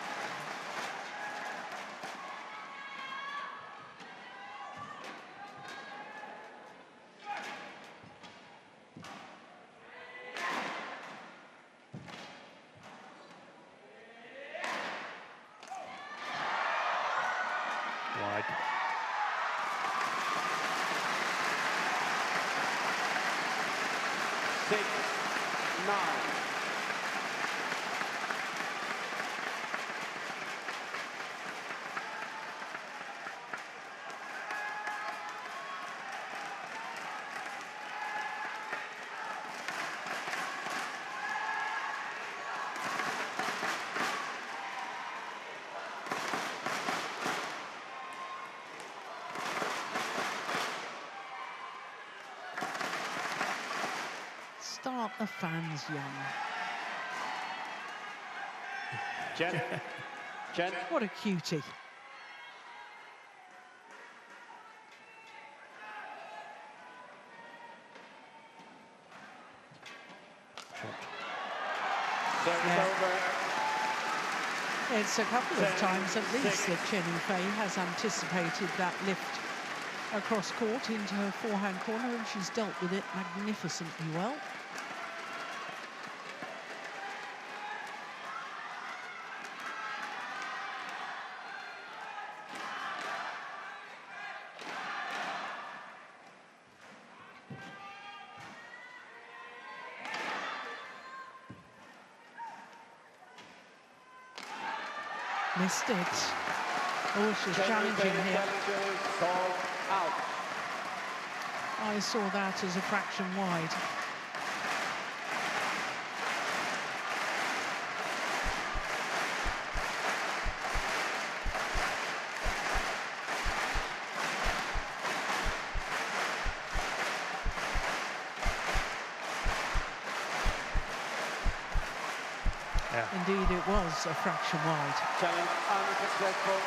the fans young. Chen. Chen. What a cutie. It's a couple of times at least that Chen Yu Fei has anticipated that lift across court into her forehand corner, and she's dealt with it magnificently well. Missed it. Oh, she's challenging here. I saw that as a fraction wide. Yeah. Indeed, it was a fraction wide. Challenge unsuccessful.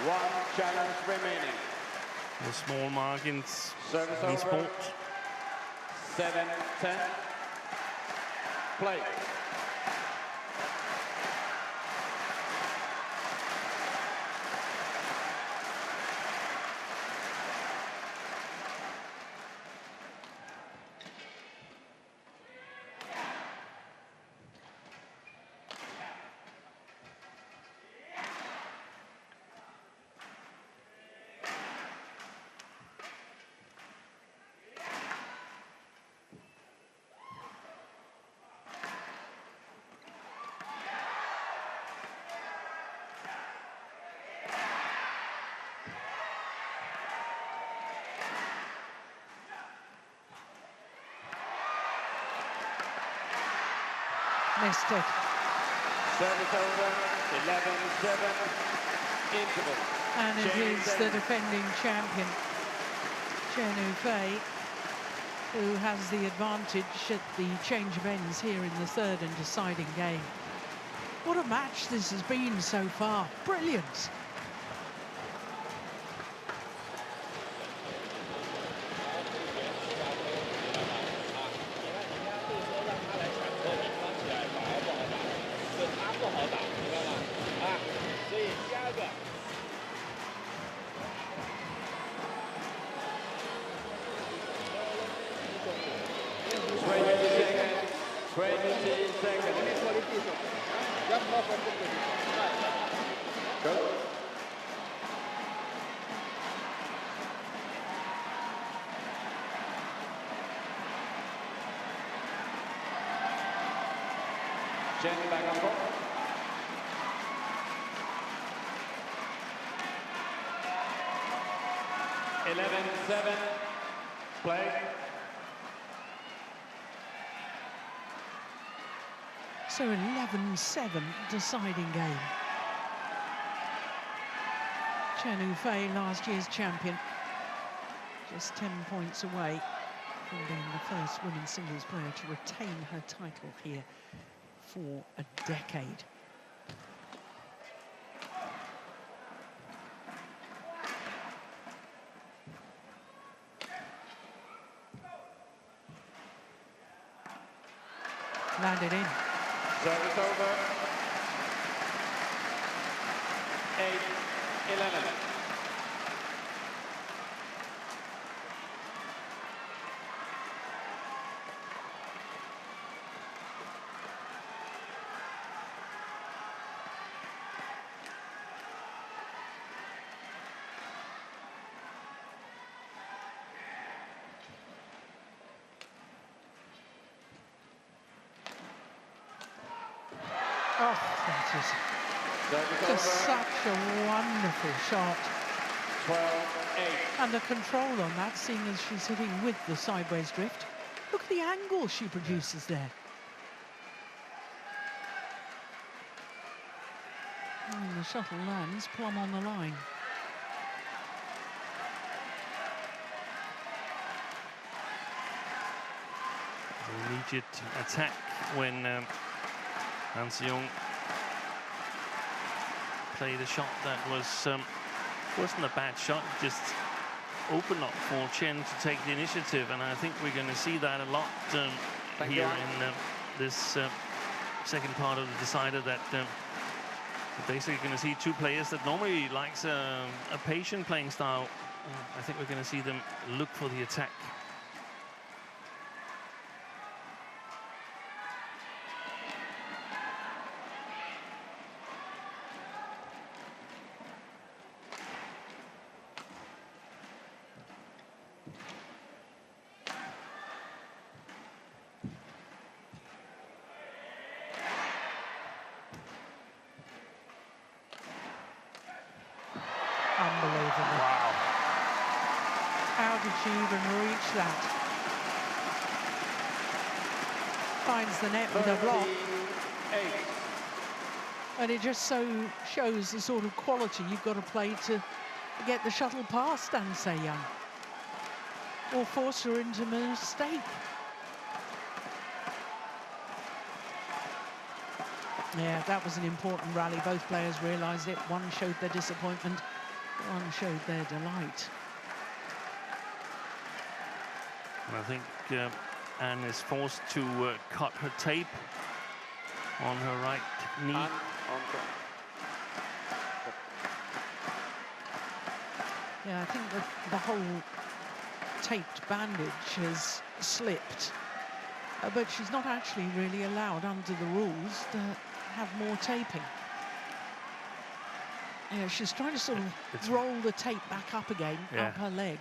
One challenge remaining. The small margins Service in over. sport. 7-10. Play. Missed it. Service over. 11-7. Interval. And it is the defending champion, Chen Yu Fei, who has the advantage at the change of ends here in the third and deciding game. What a match this has been so far. Brilliant. Chen back on court. (11-7). Play. So 11-7 deciding game. Chen Yu Fei, last year's champion, just 10 points away from being the first women's singles player to retain her title here for a decade. Landed in. Service over. 8-11. Oh, that is just such a wonderful shot. 12-8. And the control on that, seeing as she's hitting with the sideways drift. Look at the angle she produces there. And the shuttle lands plumb on the line. immediate attack when Han Se-young played a shot that wasn't a bad shot, just opened up for Chen to take the initiative, and I think we're going to see that a lot here in this second part of the decider, that we're basically going to see two players that normally likes a patient playing style. I think we're going to see them look for the attack. Unbelievable. Wow. How did she even reach that? Finds the net with a block. And it just so shows the sort of quality you've got to play to get the shuttle past Han Se-young, or force her into a mistake. Yeah, that was an important rally. Both players realised it. One showed their disappointment, one showed their delight. And I think Anne is forced to cut her tape on her right knee. Yeah, I think that the whole taped bandage has slipped, but she's not actually really allowed under the rules to have more taping. Yeah, she's trying to sort of roll the tape back up again, up her leg.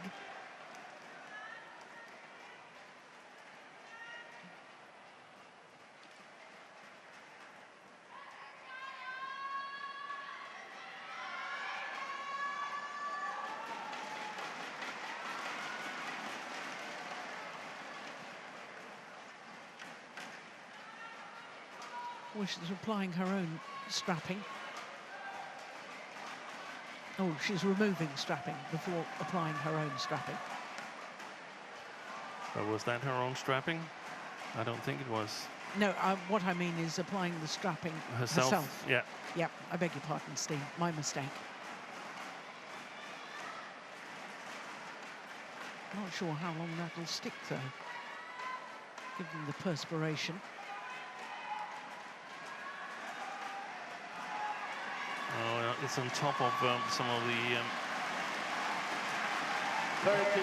Well, she's applying her own strapping. Oh, she's removing strapping before applying her own strapping. Was that her own strapping? I don't think it was. No, what I mean is applying the strapping herself. Yeah. Yep, I beg your pardon, Steve. My mistake. Not sure how long that'll stick, though, given the perspiration. Oh, it's on top of some of the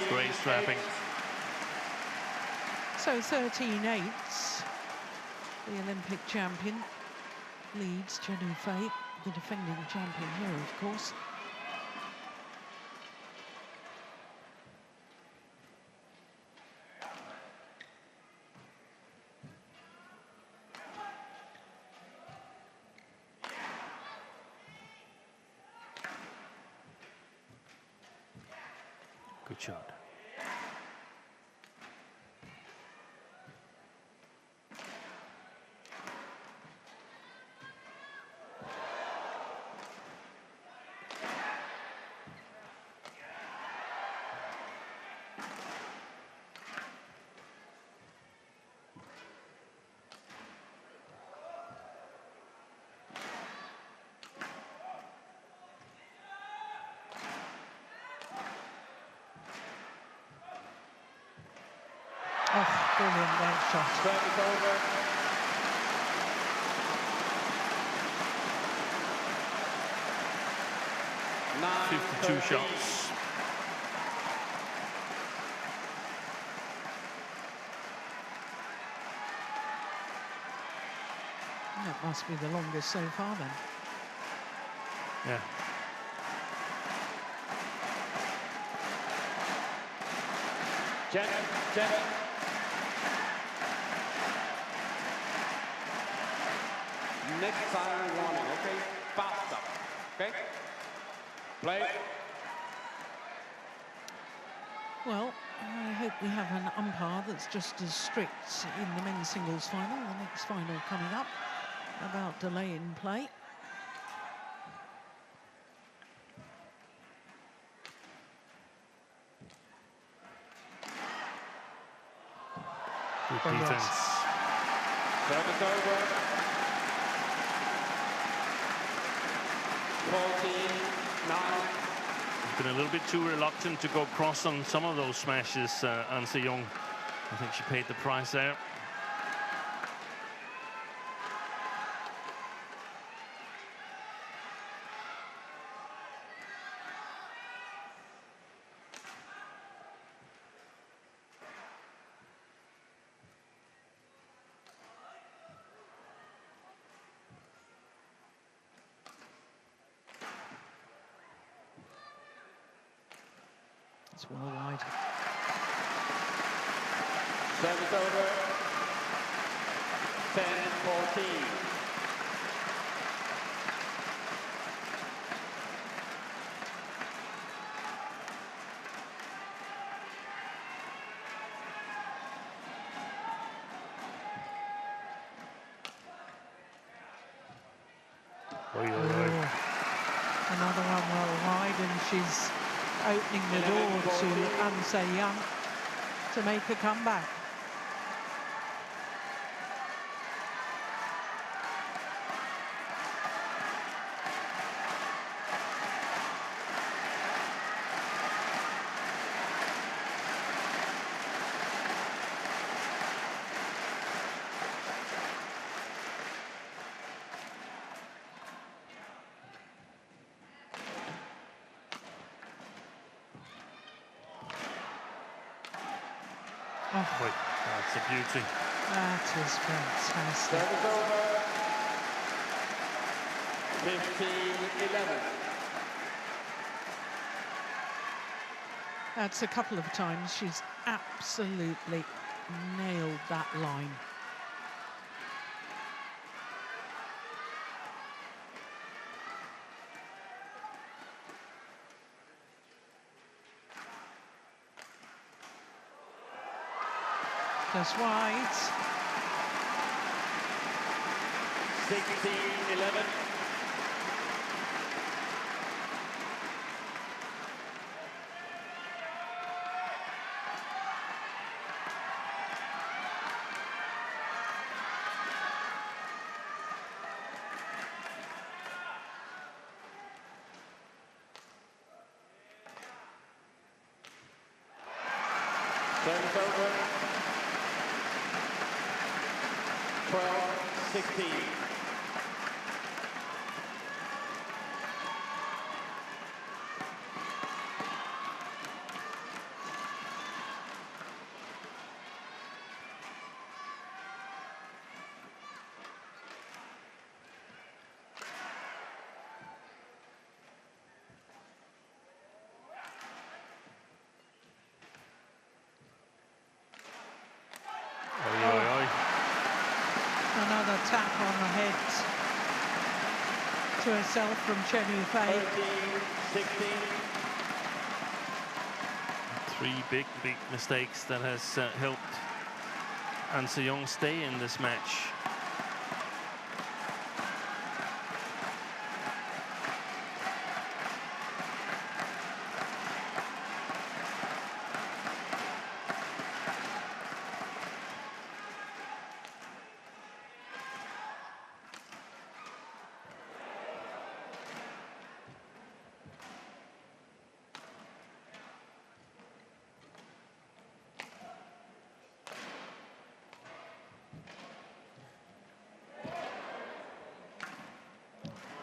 grey strapping. So 13-8, the Olympic champion leads Chen Yu Fei, the defending champion here, of course. Good shot. Oh, brilliant that shot. Service over. 52 shots. That must be the longest so far, then. Yeah. Chen. Next time warning, okay? Fast up, okay? Play. Well, I hope we have an umpire that's just as strict in the men's singles final, the next final coming up, about delay in play. Good Brilliant. defense. Service over. 14-9. He's been a little bit too reluctant to go cross on some of those smashes, An Se-young. I think she paid the price there. It's well wide. Service over. 10-14. Another one well wide, and she's opening the door to An Se-young to make a comeback. Oh, that's a beauty. That is fantastic. Service over. 15-11. That's a couple of times she's absolutely nailed that line. Just wide. 16-11. Service over. 12-16. Another tap on the head to herself from Chen Yu Fei. 13-16. Three big mistakes that has helped An Se-young stay in this match.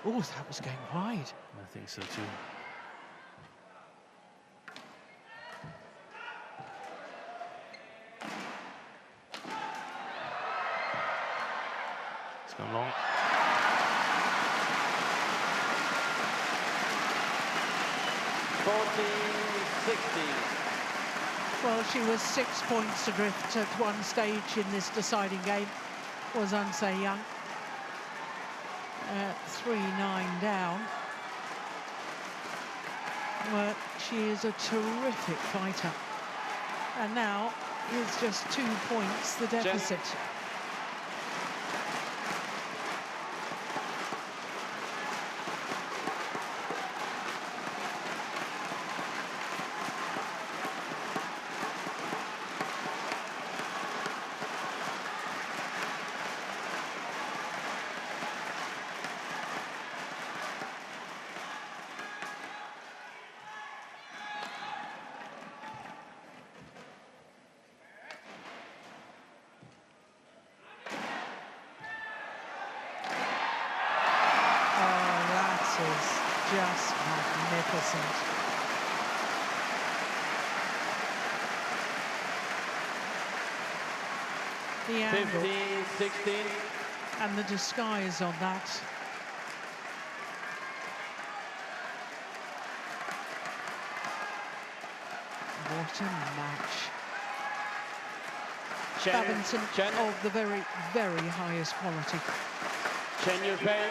Oh, that was going wide. I think so too. It's gone long. Well, she was 6 points adrift at one stage in this deciding game, was An Se-young. 3-9 down. But she is a terrific fighter. And now is just 2 points the deficit. is just magnificent. The angle 15-16. and the disguise on that. What a match. Badminton of the very, very highest quality. Chen Yu Fei.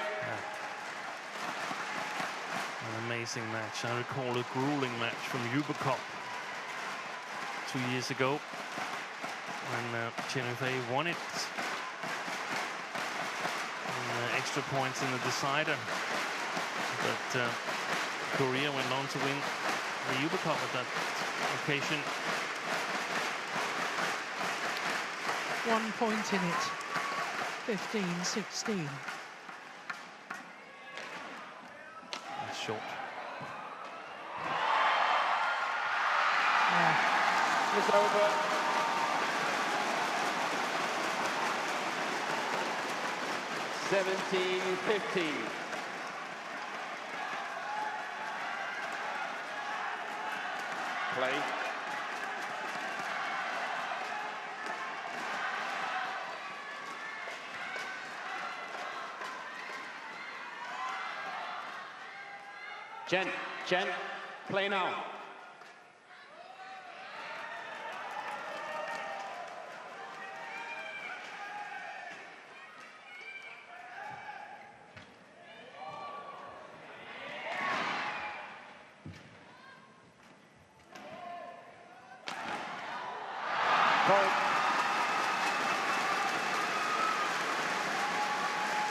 An amazing match. I recall a grueling match from Uber Cup 2 years ago when Chen Yu Fei won it. And, extra points in the decider. But Korea went on to win the Uber Cup at that occasion. 1 point in it. 15-16. That's short. It's over. (17-15). Play. Chen, play now.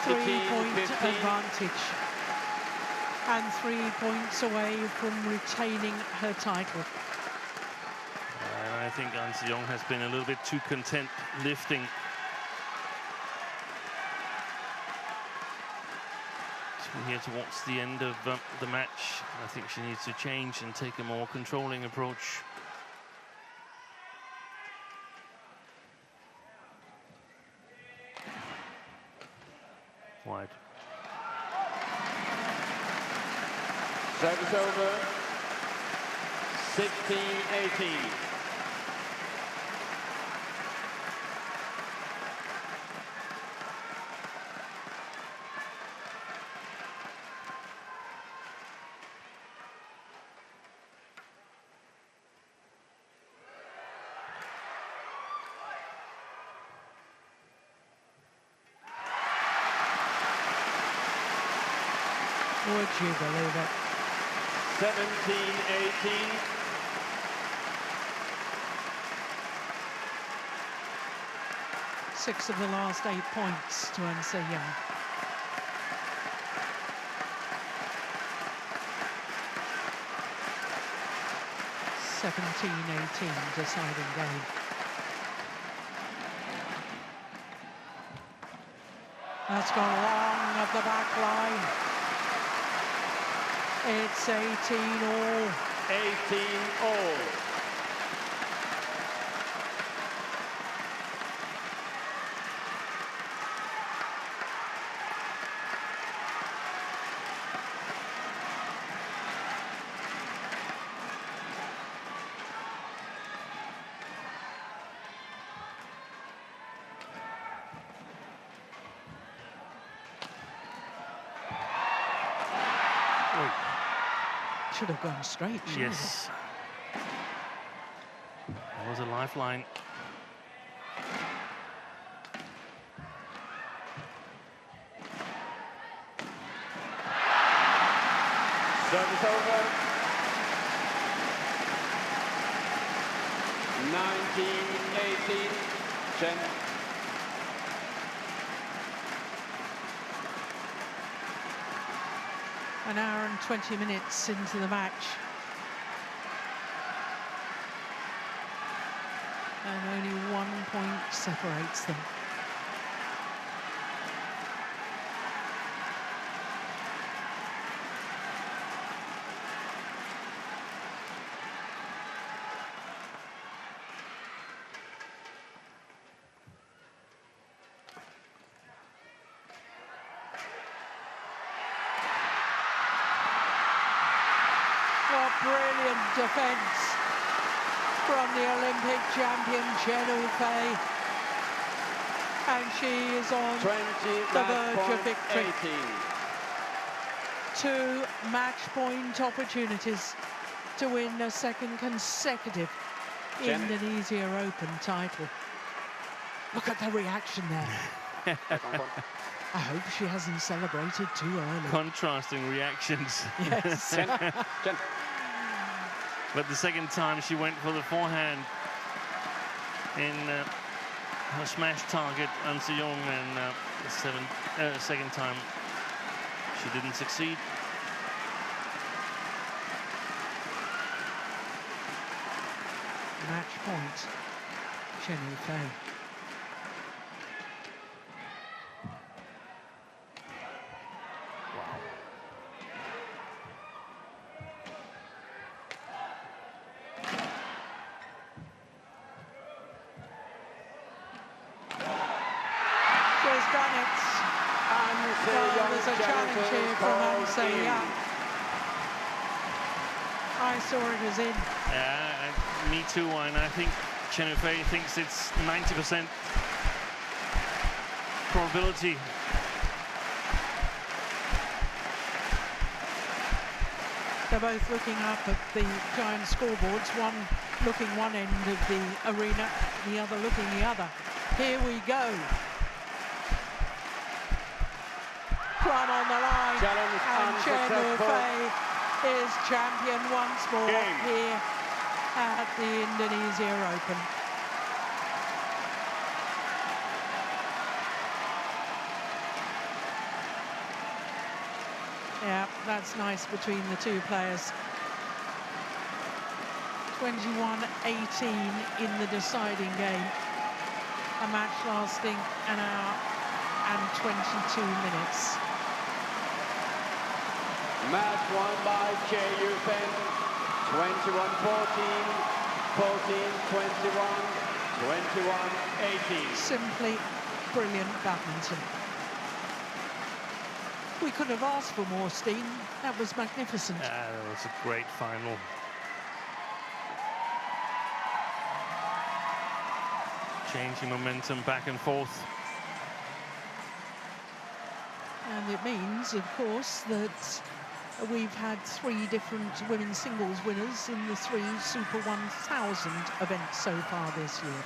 Three-point advantage. And 3 points away from retaining her title. And I think An Se-young has been a little bit too content lifting. Here towards the end of the match, I think she needs to change and take a more controlling approach. Wide. Service over. 16-18. Would you believe it? 17-18. Six of the last 8 points to An Se-young. (17-18) deciding game. That's gone long at the back line. It's 18-all. 18-all. Should have gone straight, shouldn't Yes. That was a lifeline. Service over. 19-18. Chen. An hour and 20 minutes into the match. And only 1 point separates them. What brilliant defence from the Olympic champion Chen Yu Fei. And she is on the verge of victory. 2 match point opportunities to win a second consecutive Indonesia Open title. Look at the reaction there. I hope she hasn't celebrated too early. Contrasting reactions. Yes. But the second time she went for the forehand in her smash target, An Se-young, and the second time she didn't succeed. Match point, Chen Yu Fei. She's done it. Well, there's a challenge here from An Se-young. I saw it as in. Yeah, me too, and I think Chen Yu Fei thinks it's 90% probability. They're both looking up at the giant scoreboards, one looking one end of the arena, the other looking the other. Here we go. One on the line, and Chen Yu Fei is champion once more here at the Indonesia Open. Yeah, that's nice between the two players. 21-18 in the deciding game. A match lasting an hour and 22 minutes. Match won by Chen Yu Fei, 21-14, 14-21, 21-18. Simply brilliant badminton. We could have asked for more, Steen. That was magnificent. That was a great final. Changing momentum back and forth. And it means, of course, that we've had 3 different women's singles winners in the 3 Super 1000 events so far this year.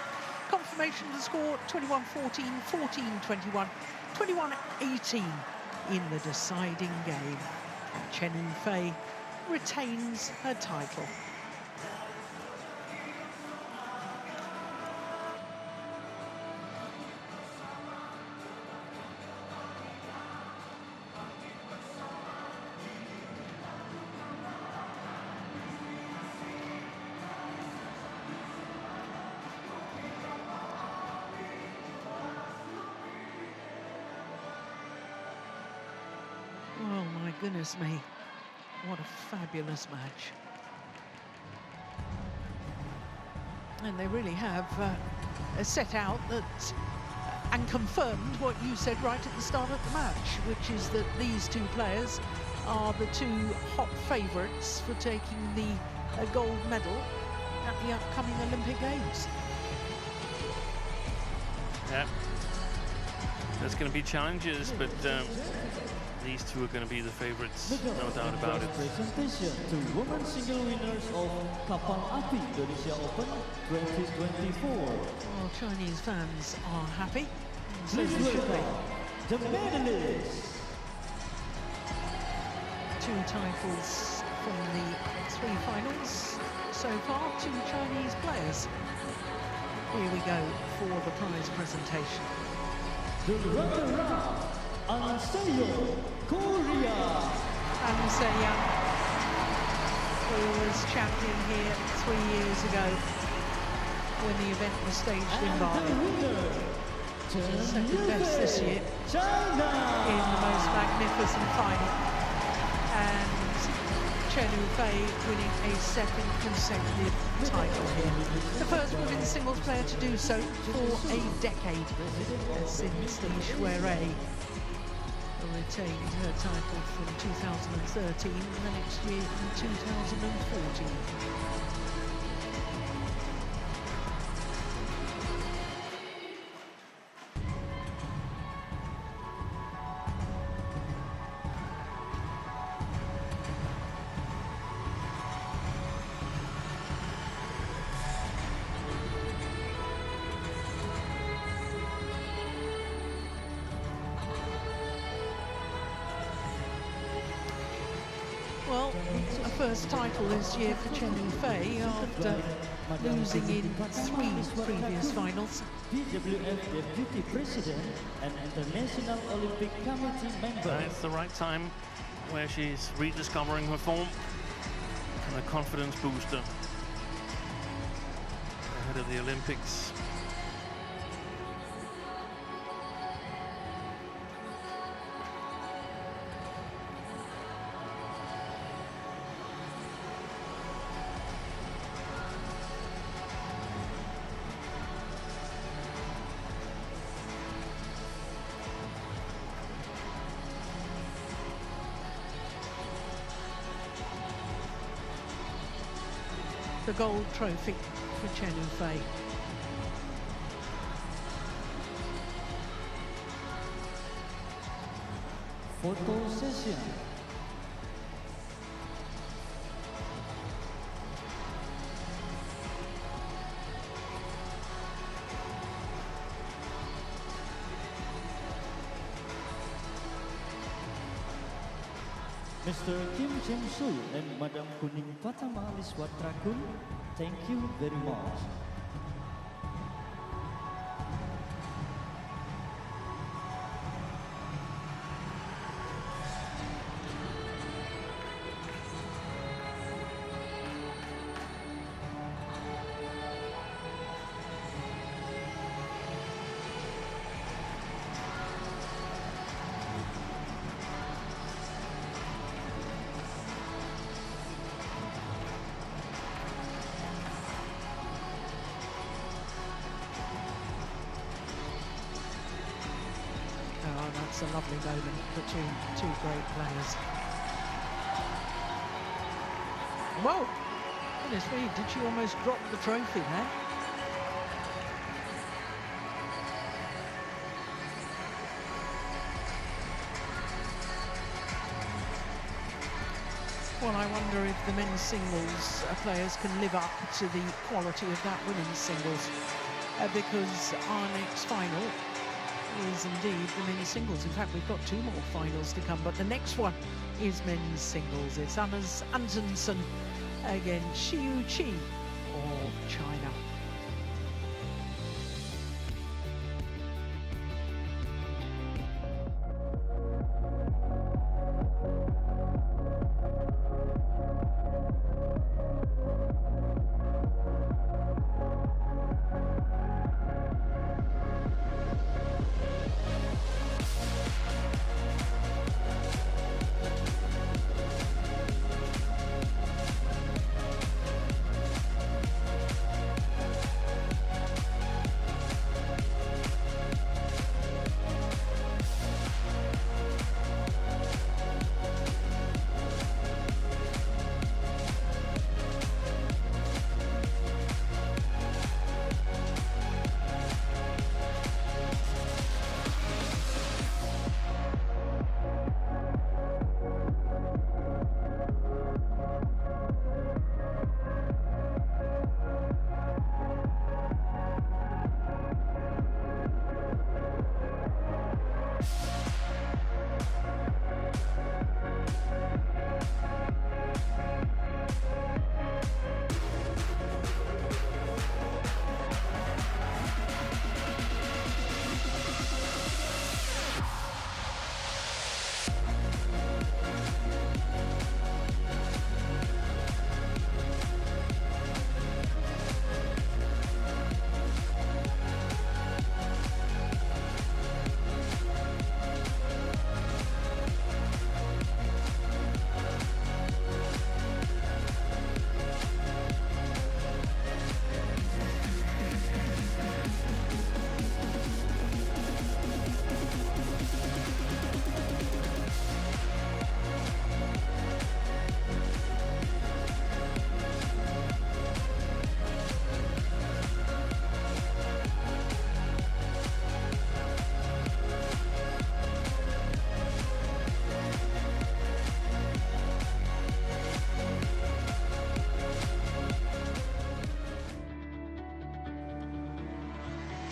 Confirmation of the score, 21-14, 14-21, 21-18 in the deciding game. Chen Yu Fei retains her title. Oh my goodness me, what a fabulous match. And they really have set out that and confirmed what you said right at the start of the match, which is that these 2 players are the 2 hot favourites for taking the gold medal at the upcoming Olympic Games. Yeah, there's going to be challenges, but these 2 are going to be the favorites, no doubt about it. Presentation to women's single winners of KAPAL Indonesia Open 2024. Well, Chinese fans are happy. So Please they should be. welcome the medalists. 2 titles from the 3 finals so far, 2 Chinese players. Here we go for the prize presentation. The runner-up, An Se-young, Korea. An Se-young, who was champion here 3 years ago when the event was staged in Bali. Second best this year in the most magnificent final. And Chen Yu Fei winning a second consecutive title here. The first women's singles player to do so for a decade since the Shuai retained her title from 2013 and the next year from 2014. Well, a first title this year for Chen Yu Fei after losing in 3 previous finals. BWF Deputy President and International Olympic Committee member. It's the right time where she's rediscovering her form and a confidence booster ahead of the Olympics. The gold trophy for Chen Yu Fei. Photo session. Mr. Kim Jeng-soo and Madam Kuning Patama Liswatrakun, thank you very much. Oh, that's a lovely moment between two great players. Whoa! Goodness me, did she almost drop the trophy there? Well, I wonder if the men's singles players can live up to the quality of that women's singles, because our next final is indeed the men's singles. In fact, we've got 2 more finals to come, but the next one is men's singles. It's Anders Antonsen against Xiu Qi of China.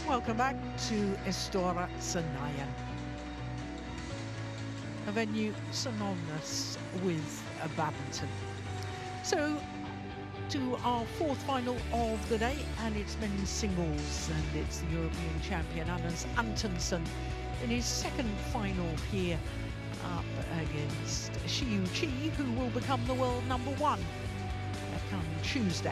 Welcome back to Istora Senayan, a venue synonymous with badminton. So, to our fourth final of the day, and it's men's singles, and it's the European champion Anders Antonsen in his second final here, up against Chen Yu Fei, who will become the world #1 come Tuesday.